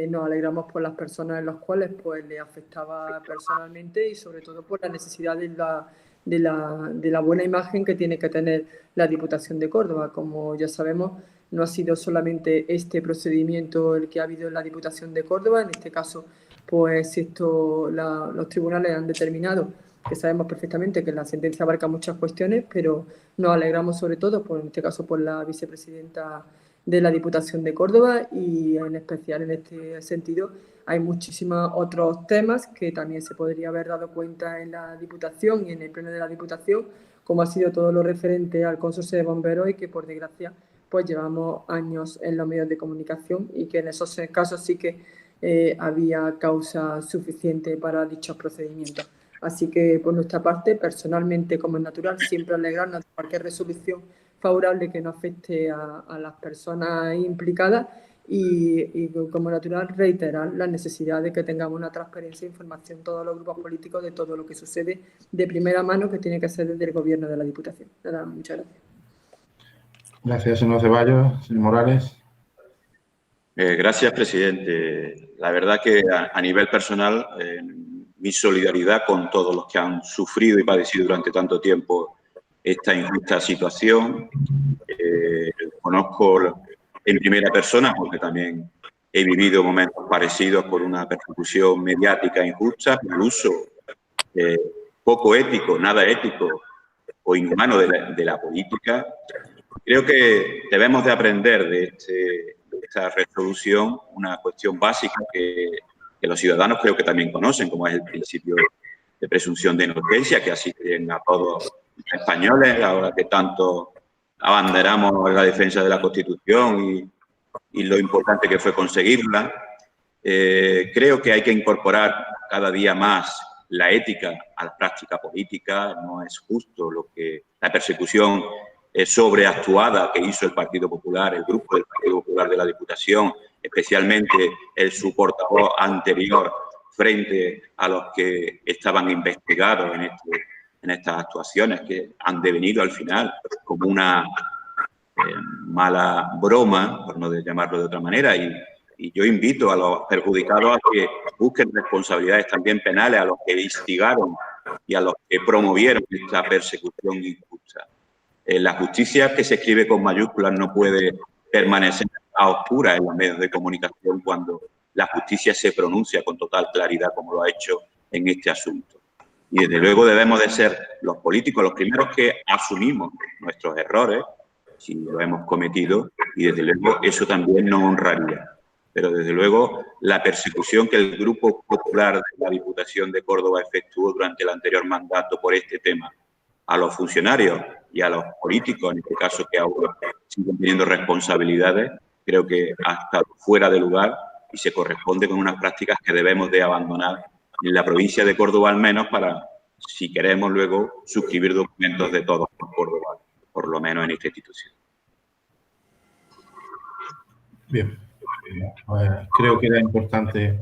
nos alegramos por las personas en las cuales pues le afectaba personalmente y sobre todo por la necesidad de la buena imagen que tiene que tener la Diputación de Córdoba. Como ya sabemos, no ha sido solamente este procedimiento el que ha habido en la Diputación de Córdoba. En este caso, pues los tribunales han determinado, que sabemos perfectamente que la sentencia abarca muchas cuestiones, pero nos alegramos sobre todo, en este caso, por la vicepresidenta de la Diputación de Córdoba, y en especial en este sentido hay muchísimos otros temas que también se podría haber dado cuenta en la Diputación y en el Pleno de la Diputación, como ha sido todo lo referente al Consorcio de Bomberos, y que por desgracia pues llevamos años en los medios de comunicación, y que en esos casos sí que había causa suficiente para dichos procedimientos. Así que por nuestra parte, personalmente, como es natural, siempre alegrarnos de cualquier resolución favorable que no afecte a las personas implicadas, y como natural reiterar la necesidad de que tengamos una transparencia e información todos los grupos políticos de todo lo que sucede de primera mano, que tiene que ser desde el Gobierno de la Diputación. Nada, muchas gracias. Gracias, señor Ceballos. Señor Morales. Gracias, presidente. La verdad que a nivel personal, mi solidaridad con todos los que han sufrido y padecido durante tanto tiempo esta injusta situación. Conozco en primera persona, porque también he vivido momentos parecidos por una persecución mediática injusta, por el uso poco ético, nada ético o inhumano de la política. Creo que debemos de aprender de esta resolución una cuestión básica que los ciudadanos creo que también conocen, como es el principio de presunción de inocencia, que asisten a todos los españoles, ahora que tanto abanderamos la defensa de la Constitución y lo importante que fue conseguirla. Creo que hay que incorporar cada día más la ética a la práctica política. No es justo la persecución sobreactuada que hizo el Partido Popular, el grupo del Partido Popular de la Diputación, especialmente su portavoz anterior, frente a los que estaban investigados en estas actuaciones, que han devenido al final como una mala broma, por no llamarlo de otra manera, y yo invito a los perjudicados a que busquen responsabilidades también penales a los que instigaron y a los que promovieron esta persecución injusta. La justicia, que se escribe con mayúsculas, no puede permanecer a oscuras en los medios de comunicación cuando la justicia se pronuncia con total claridad, como lo ha hecho en este asunto. Y desde luego debemos de ser los políticos los primeros que asumimos nuestros errores, si lo hemos cometido, y desde luego eso también nos honraría. Pero desde luego la persecución que el Grupo Popular de la Diputación de Córdoba efectuó durante el anterior mandato por este tema a los funcionarios y a los políticos, en este caso que ahora siguen teniendo responsabilidades, creo que ha estado fuera de lugar y se corresponde con unas prácticas que debemos de abandonar en la provincia de Córdoba al menos, para si queremos luego suscribir documentos de todos por Córdoba, por lo menos en esta institución. Bien, pues creo que era importante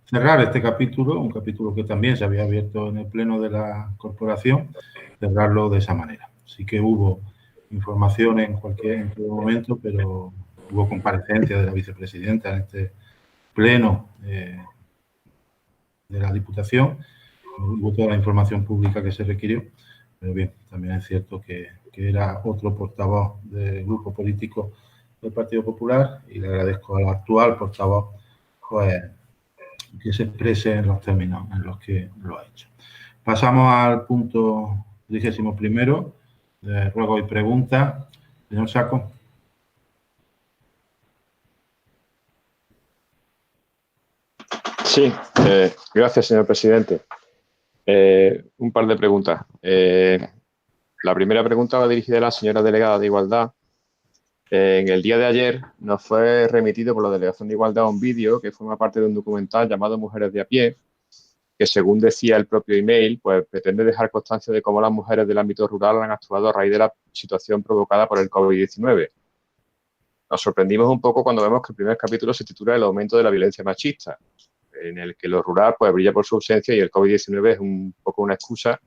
cerrar este capítulo, un capítulo que también se había abierto en el Pleno de la Corporación, cerrarlo de esa manera. Sí que hubo información en todo momento, pero hubo comparecencia de la vicepresidenta en este Pleno de la Diputación, hubo toda la información pública que se requirió, pero bien, también es cierto que era otro portavoz del grupo político del Partido Popular, y le agradezco al actual portavoz pues que se exprese en los términos en los que lo ha hecho. Pasamos al punto 31 de ruego y pregunta. Señor Saco. Sí, gracias, señor presidente. Un par de preguntas. La primera pregunta va dirigida a la señora delegada de Igualdad. En el día de ayer nos fue remitido por la Delegación de Igualdad un vídeo que forma parte de un documental llamado Mujeres de a pie, que según decía el propio email, pues pretende dejar constancia de cómo las mujeres del ámbito rural han actuado a raíz de la situación provocada por el COVID-19. Nos sorprendimos un poco cuando vemos que el primer capítulo se titula El aumento de la violencia machista, en el que lo rural pues brilla por su ausencia y el COVID-19 es un poco una excusa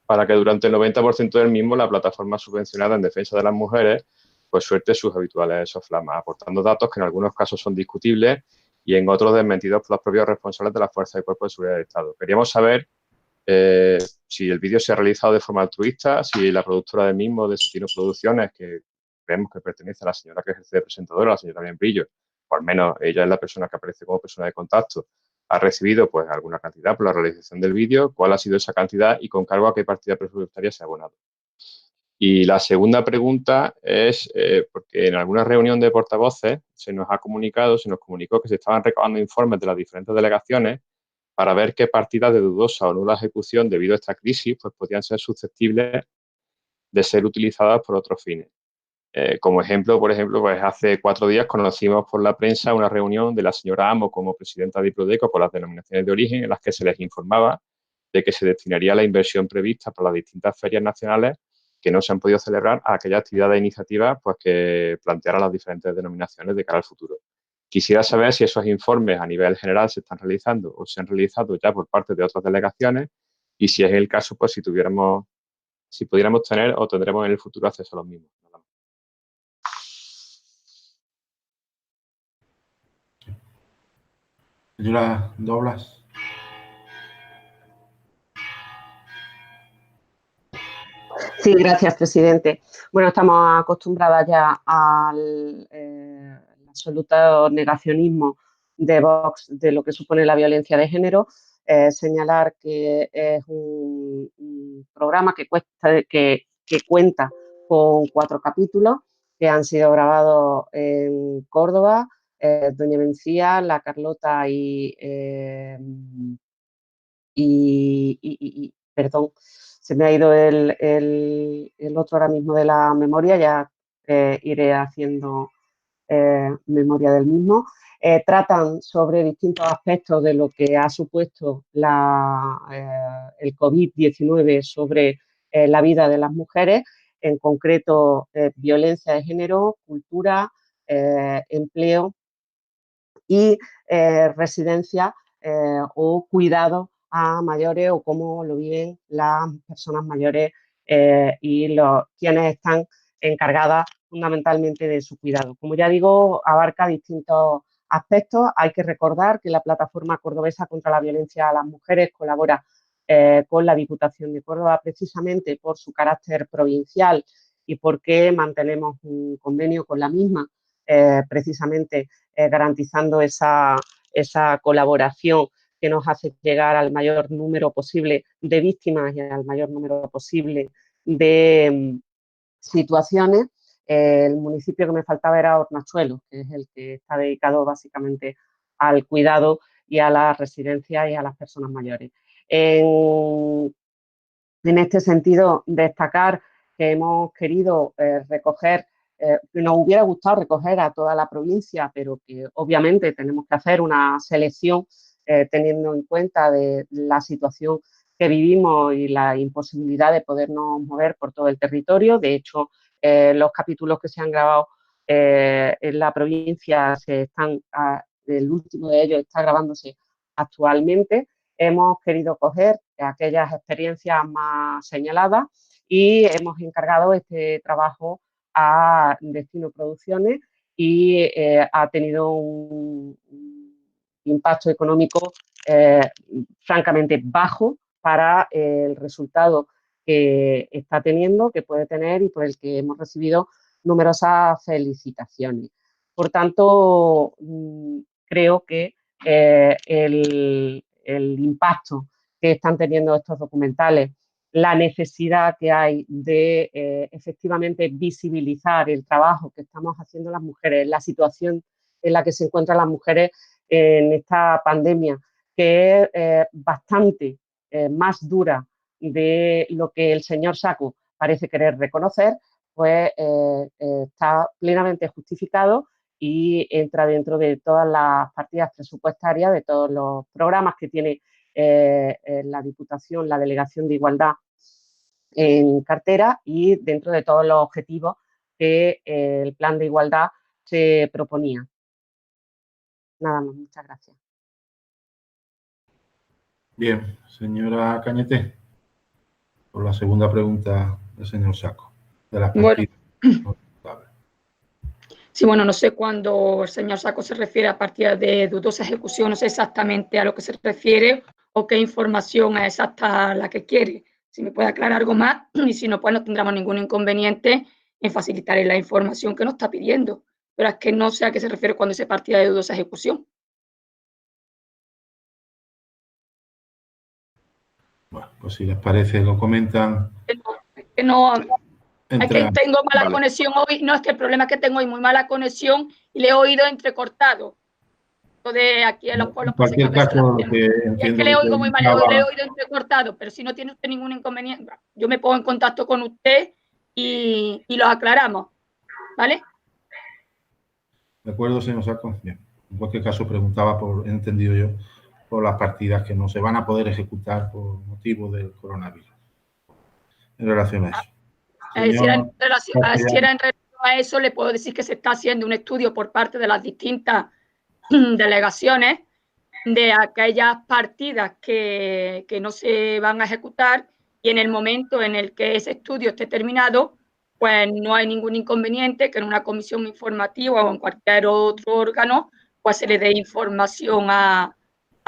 para que durante el 90% del mismo la plataforma subvencionada en defensa de las mujeres pues suelte sus habituales soflamas, aportando datos que en algunos casos son discutibles y en otros desmentidos por los propios responsables de las fuerzas y cuerpos de seguridad del Estado. Queríamos saber si el vídeo se ha realizado de forma altruista, si la productora del mismo, de Sotino Producciones, que creemos que pertenece a la señora que ejerce de presentadora, la señora Bienbrillo, o al menos ella es la persona que aparece como persona de contacto, ha recibido pues alguna cantidad por la realización del vídeo, cuál ha sido esa cantidad y con cargo a qué partida presupuestaria se ha abonado. Y la segunda pregunta es, porque en alguna reunión de portavoces se nos comunicó que se estaban recabando informes de las diferentes delegaciones para ver qué partidas de dudosa o nula ejecución debido a esta crisis pues podían ser susceptibles de ser utilizadas por otros fines. Como ejemplo, por ejemplo, pues hace 4 días conocimos por la prensa una reunión de la señora Amo como presidenta de Iprodeco por las denominaciones de origen en las que se les informaba de que se destinaría la inversión prevista para las distintas ferias nacionales que no se han podido celebrar a aquellas actividades e iniciativas pues, que plantearan las diferentes denominaciones de cara al futuro. Quisiera saber si esos informes a nivel general se están realizando o se han realizado ya por parte de otras delegaciones y si es el caso, pues si pudiéramos tener o tendremos en el futuro acceso a los mismos. Señora Doblas. Sí, gracias, presidente. Bueno, estamos acostumbradas ya al absoluto negacionismo de Vox de lo que supone la violencia de género. Señalar que es un programa que cuenta con 4 capítulos que han sido grabados en Córdoba, Doña Mencía, La Carlota perdón, se me ha ido el otro ahora mismo de la memoria, ya iré haciendo memoria del mismo. Tratan sobre distintos aspectos de lo que ha supuesto el COVID-19 sobre la vida de las mujeres, en concreto violencia de género, cultura, empleo y residencia o cuidado a mayores o cómo lo viven las personas mayores y quienes están encargadas fundamentalmente de su cuidado. Como ya digo, abarca distintos aspectos. Hay que recordar que la Plataforma Cordobesa contra la Violencia a las Mujeres colabora con la Diputación de Córdoba precisamente por su carácter provincial y porque mantenemos un convenio con la misma, precisamente garantizando esa colaboración que nos hace llegar al mayor número posible de víctimas y al mayor número posible de situaciones. El municipio que me faltaba era Hornachuelos, que es el que está dedicado básicamente al cuidado y a la residencia y a las personas mayores. En este sentido, destacar que hemos querido recoger, que nos hubiera gustado recoger a toda la provincia, pero que obviamente tenemos que hacer una selección teniendo en cuenta de la situación que vivimos y la imposibilidad de podernos mover por todo el territorio. De hecho, los capítulos que se han grabado en la provincia el último de ellos está grabándose actualmente. Hemos querido coger aquellas experiencias más señaladas y hemos encargado este trabajo a Destino Producciones y ha tenido un impacto económico francamente bajo para el resultado que está teniendo, que puede tener y por el que hemos recibido numerosas felicitaciones. Por tanto, creo que el impacto que están teniendo estos documentales, la necesidad que hay de efectivamente visibilizar el trabajo que estamos haciendo las mujeres, la situación en la que se encuentran las mujeres en esta pandemia, que es bastante más dura de lo que el señor Saco parece querer reconocer, pues está plenamente justificado y entra dentro de todas las partidas presupuestarias, de todos los programas que tiene la Diputación, la Delegación de Igualdad en cartera y dentro de todos los objetivos que el Plan de Igualdad se proponía. Nada más, muchas gracias. Bien, señora Cañete, por la segunda pregunta del señor Saco, de las partidas. Bueno. Sí, bueno, no sé cuándo el señor Saco se refiere a partidas de dudosa ejecución, no sé exactamente a lo que se refiere o qué información es exacta la que quiere. Si me puede aclarar algo más, y si no, pues no tendremos ningún inconveniente en facilitarle la información que nos está pidiendo. Pero es que no sé a qué se refiere cuando dice partida de dudosa ejecución. Bueno, pues si les parece, lo comentan. Es que tengo mala conexión hoy. No, es que el problema es que tengo hoy muy mala conexión y le he oído entrecortado. De aquí en los pueblos. En cualquier caso, es que le oigo muy mal, le he oído entrecortado, pero si no tiene usted ningún inconveniente, yo me pongo en contacto con usted y lo aclaramos, ¿vale? De acuerdo, señor Saco. Bien. En cualquier caso, preguntaba, he entendido yo, por las partidas que no se van a poder ejecutar por motivo del coronavirus. En relación a eso. Si era en relación a eso, le puedo decir que se está haciendo un estudio por parte de las distintas delegaciones de aquellas partidas que no se van a ejecutar, y en el momento en el que ese estudio esté terminado, pues no hay ningún inconveniente que en una comisión informativa o en cualquier otro órgano pues se le dé información a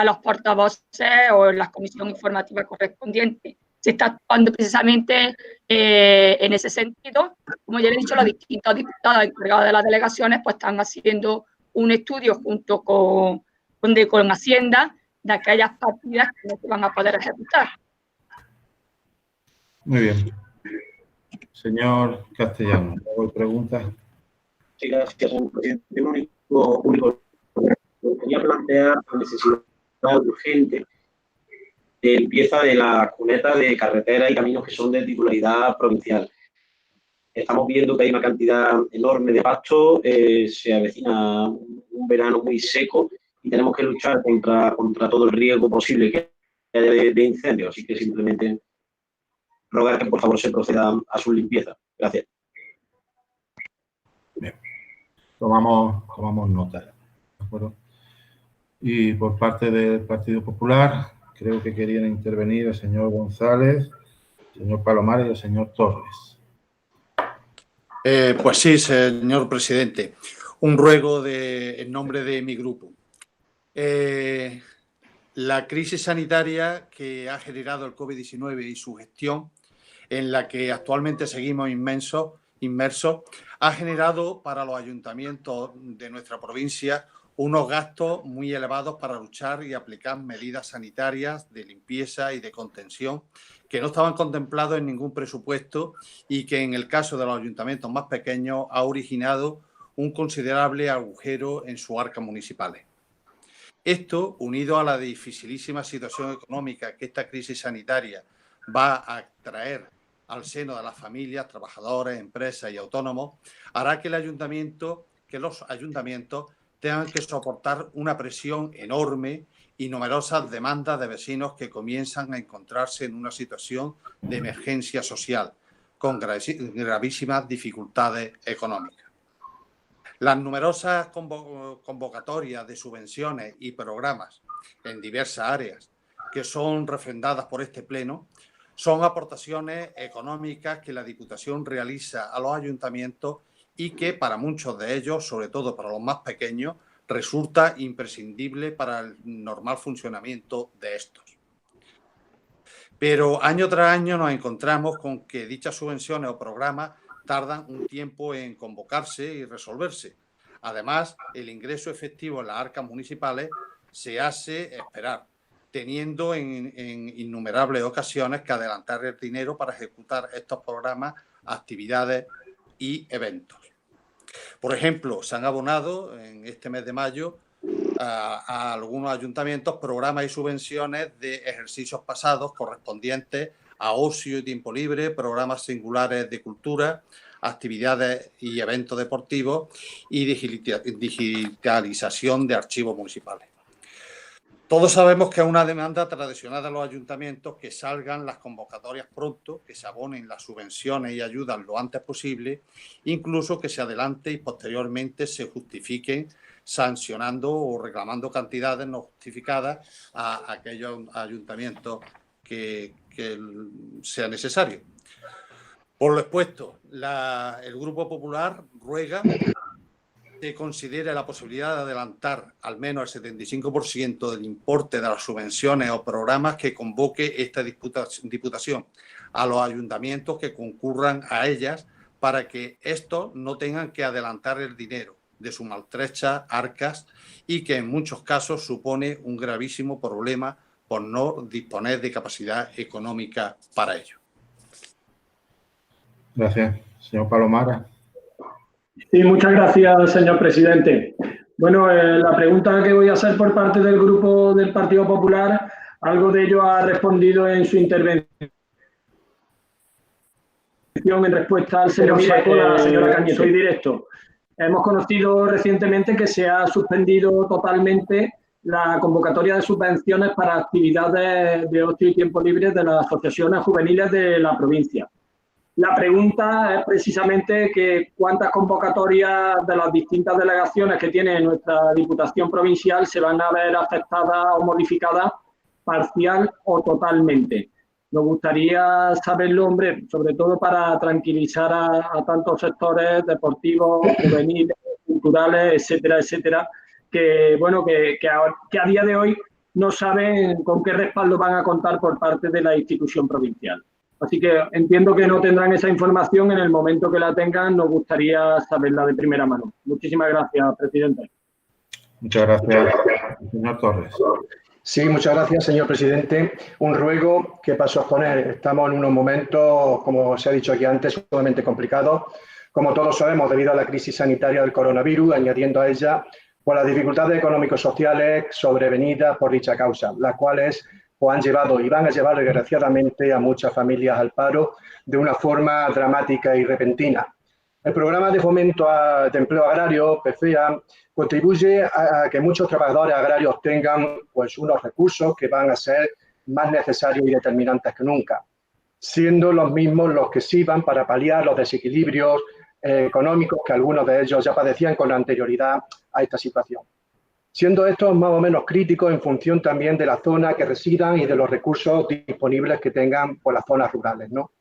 los portavoces o en la comisión informativa correspondiente. Se está actuando precisamente en ese sentido. Como ya le he dicho, los distintos diputados encargados de las delegaciones pues están haciendo un estudio junto con Hacienda de aquellas partidas que no se van a poder ejecutar. Muy bien. Señor Castellano, ¿hay preguntas? Sí, gracias, señor presidente. Único, quería plantear la necesidad urgente de limpieza de la cuneta de carreteras y caminos que son de titularidad provincial. Estamos viendo que hay una cantidad enorme de pasto, se avecina un verano muy seco y tenemos que luchar contra todo el riesgo posible que haya de incendios. Así que simplemente rogar que por favor se proceda a su limpieza. Gracias. Bien. Tomamos nota. ¿De acuerdo? Y por parte del Partido Popular, creo que querían intervenir el señor González, el señor Palomares y el señor Torres. Pues sí, señor presidente. Un ruego en nombre de mi grupo. La crisis sanitaria que ha generado el COVID-19 y su gestión, en la que actualmente seguimos inmersos, ha generado para los ayuntamientos de nuestra provincia unos gastos muy elevados para luchar y aplicar medidas sanitarias de limpieza y de contención que no estaban contemplados en ningún presupuesto y que en el caso de los ayuntamientos más pequeños ha originado un considerable agujero en sus arcas municipales. Esto, unido a la dificilísima situación económica que esta crisis sanitaria va a traer al seno de las familias, trabajadores, empresas y autónomos, hará que los ayuntamientos tengan que soportar una presión enorme y numerosas demandas de vecinos que comienzan a encontrarse en una situación de emergencia social, con gravísimas dificultades económicas. Las numerosas convocatorias de subvenciones y programas en diversas áreas que son refrendadas por este Pleno son aportaciones económicas que la Diputación realiza a los ayuntamientos y que para muchos de ellos, sobre todo para los más pequeños, resulta imprescindible para el normal funcionamiento de estos. Pero año tras año nos encontramos con que dichas subvenciones o programas tardan un tiempo en convocarse y resolverse. Además, el ingreso efectivo en las arcas municipales se hace esperar, teniendo en innumerables ocasiones que adelantar el dinero para ejecutar estos programas, actividades y eventos. Por ejemplo, se han abonado en este mes de mayo a algunos ayuntamientos programas y subvenciones de ejercicios pasados correspondientes a ocio y tiempo libre, programas singulares de cultura, actividades y eventos deportivos y digitalización de archivos municipales. Todos sabemos que es una demanda tradicional de los ayuntamientos que salgan las convocatorias pronto, que se abonen las subvenciones y ayudas lo antes posible, incluso que se adelante y posteriormente se justifiquen sancionando o reclamando cantidades no justificadas a aquellos ayuntamientos que sea necesario. Por lo expuesto, el Grupo Popular ruega se considere la posibilidad de adelantar al menos el 75% del importe de las subvenciones o programas que convoque esta Diputación a los ayuntamientos que concurran a ellas, para que estos no tengan que adelantar el dinero de sus maltrechas arcas y que en muchos casos supone un gravísimo problema por no disponer de capacidad económica para ello. Gracias. Señor Palomara. Sí, muchas gracias, señor presidente. Bueno, la pregunta que voy a hacer por parte del Grupo del Partido Popular, algo de ello ha respondido en su intervención en respuesta al señor Saco, la señora Cañete. Soy directo. Hemos conocido recientemente que se ha suspendido totalmente la convocatoria de subvenciones para actividades de ocio y tiempo libre de las asociaciones juveniles de la provincia. La pregunta es precisamente que cuántas convocatorias de las distintas delegaciones que tiene nuestra Diputación Provincial se van a ver afectadas o modificadas parcial o totalmente. Nos gustaría saberlo, hombre, sobre todo para tranquilizar a tantos sectores deportivos, juveniles, culturales, etcétera, etcétera, que, bueno, que a día de hoy no saben con qué respaldo van a contar por parte de la institución provincial. Así que entiendo que no tendrán esa información. En el momento que la tengan, nos gustaría saberla de primera mano. Muchísimas gracias, presidente. Muchas gracias, señor Torres. Sí, muchas gracias, señor presidente. Un ruego que paso a exponer. Estamos en unos momentos, como se ha dicho aquí antes, sumamente complicados. Como todos sabemos, debido a la crisis sanitaria del coronavirus, añadiendo a ella por las dificultades económico-sociales sobrevenidas por dicha causa, las cuales han llevado y van a llevar desgraciadamente a muchas familias al paro de una forma dramática y repentina. El programa de fomento de empleo agrario, PFEA, contribuye a que muchos trabajadores agrarios tengan pues, unos recursos que van a ser más necesarios y determinantes que nunca, siendo los mismos los que sirvan para paliar los desequilibrios económicos que algunos de ellos ya padecían con anterioridad a esta situación, siendo estos más o menos críticos en función también de la zona que residan y de los recursos disponibles que tengan por las zonas rurales, ¿no?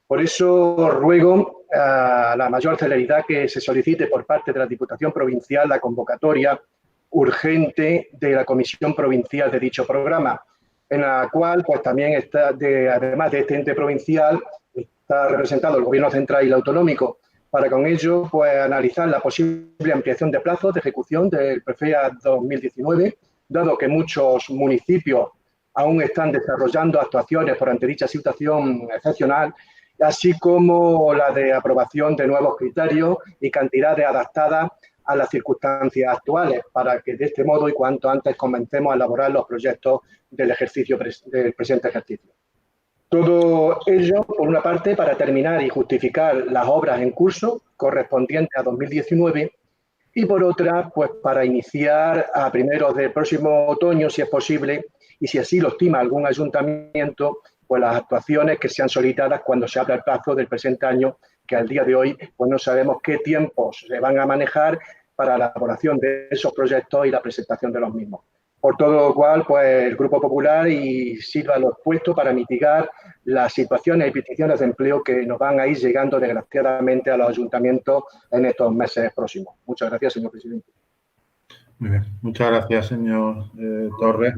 Por eso ruego a la mayor celeridad que se solicite por parte de la Diputación Provincial la convocatoria urgente de la Comisión Provincial de dicho programa, en la cual pues también está, además de este ente provincial, está representado el Gobierno Central y el Autonómico, para con ello pues analizar la posible ampliación de plazos de ejecución del PFEA 2019, dado que muchos municipios aún están desarrollando actuaciones por ante dicha situación excepcional, así como la de aprobación de nuevos criterios y cantidades adaptadas a las circunstancias actuales, para que de este modo y cuanto antes comencemos a elaborar los proyectos del presente ejercicio. Todo ello, por una parte, para terminar y justificar las obras en curso correspondientes a 2019 y, por otra, pues para iniciar a primeros del próximo otoño, si es posible, y si así lo estima algún ayuntamiento, pues las actuaciones que sean solicitadas cuando se abra el plazo del presente año, que al día de hoy pues no sabemos qué tiempos se van a manejar para la elaboración de esos proyectos y la presentación de los mismos. Por todo lo cual, pues el Grupo Popular y sirva lo expuesto para mitigar las situaciones y peticiones de empleo que nos van a ir llegando desgraciadamente a los ayuntamientos en estos meses próximos. Muchas gracias, señor presidente. Muy bien, muchas gracias, señor Torres.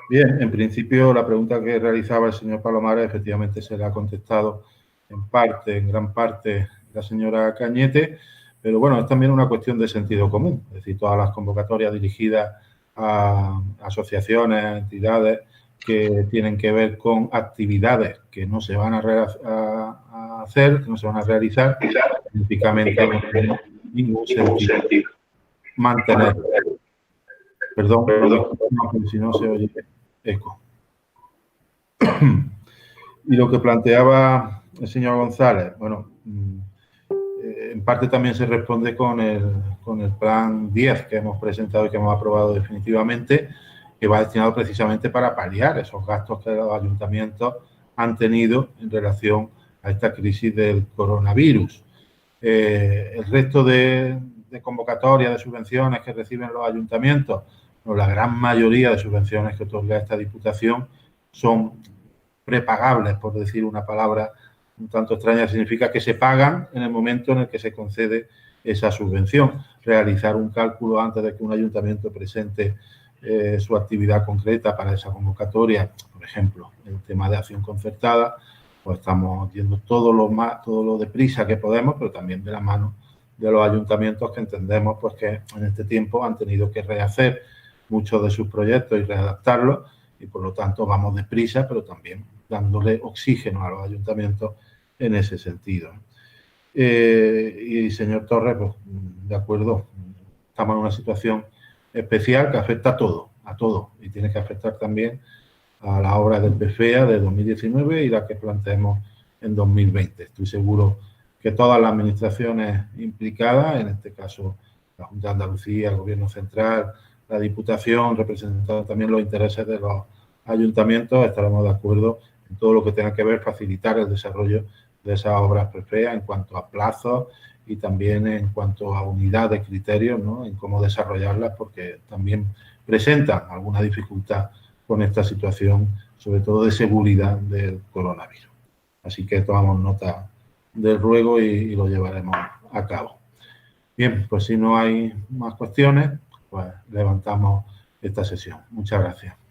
Bien, en principio la pregunta que realizaba el señor Palomares efectivamente se le ha contestado en gran parte la señora Cañete, pero bueno, es también una cuestión de sentido común, es decir, todas las convocatorias dirigidas a asociaciones, entidades que tienen que ver con actividades que no se van a hacer, que no se van a realizar, específicamente no tiene ningún sentido mantener. Perdón, porque si no se oye eco. Y lo que planteaba el señor González, bueno, en parte también se responde con el plan 10 que hemos presentado y que hemos aprobado definitivamente, que va destinado precisamente para paliar esos gastos que los ayuntamientos han tenido en relación a esta crisis del coronavirus. El resto de convocatorias, de subvenciones que reciben los ayuntamientos, la gran mayoría de subvenciones que otorga esta Diputación son prepagables, por decir una palabra un tanto extraña, significa que se pagan en el momento en el que se concede esa subvención. realizar un cálculo antes de que un ayuntamiento presente su actividad concreta para esa convocatoria. Por ejemplo, el tema de acción concertada, pues estamos yendo todo lo deprisa que podemos, pero también de la mano de los ayuntamientos, que entendemos pues que en este tiempo han tenido que rehacer muchos de sus proyectos y readaptarlos, y por lo tanto vamos deprisa, pero también dándole oxígeno a los ayuntamientos en ese sentido. Y señor Torres, pues de acuerdo, estamos en una situación especial que afecta a todo, y tiene que afectar también a las obras del PFEA de 2019 y las que planteemos en 2020. Estoy seguro que todas las administraciones implicadas, en este caso la Junta de Andalucía, el Gobierno Central, la Diputación, representando también los intereses de los ayuntamientos, estaremos de acuerdo en todo lo que tenga que ver facilitar el desarrollo de esas obras PFEA en cuanto a plazos y también en cuanto a unidad de criterios, ¿no?, en cómo desarrollarlas, porque también presentan alguna dificultad con esta situación, sobre todo de seguridad del coronavirus. Así que tomamos nota del ruego y lo llevaremos a cabo. Bien, pues si no hay más cuestiones, pues levantamos esta sesión. Muchas gracias.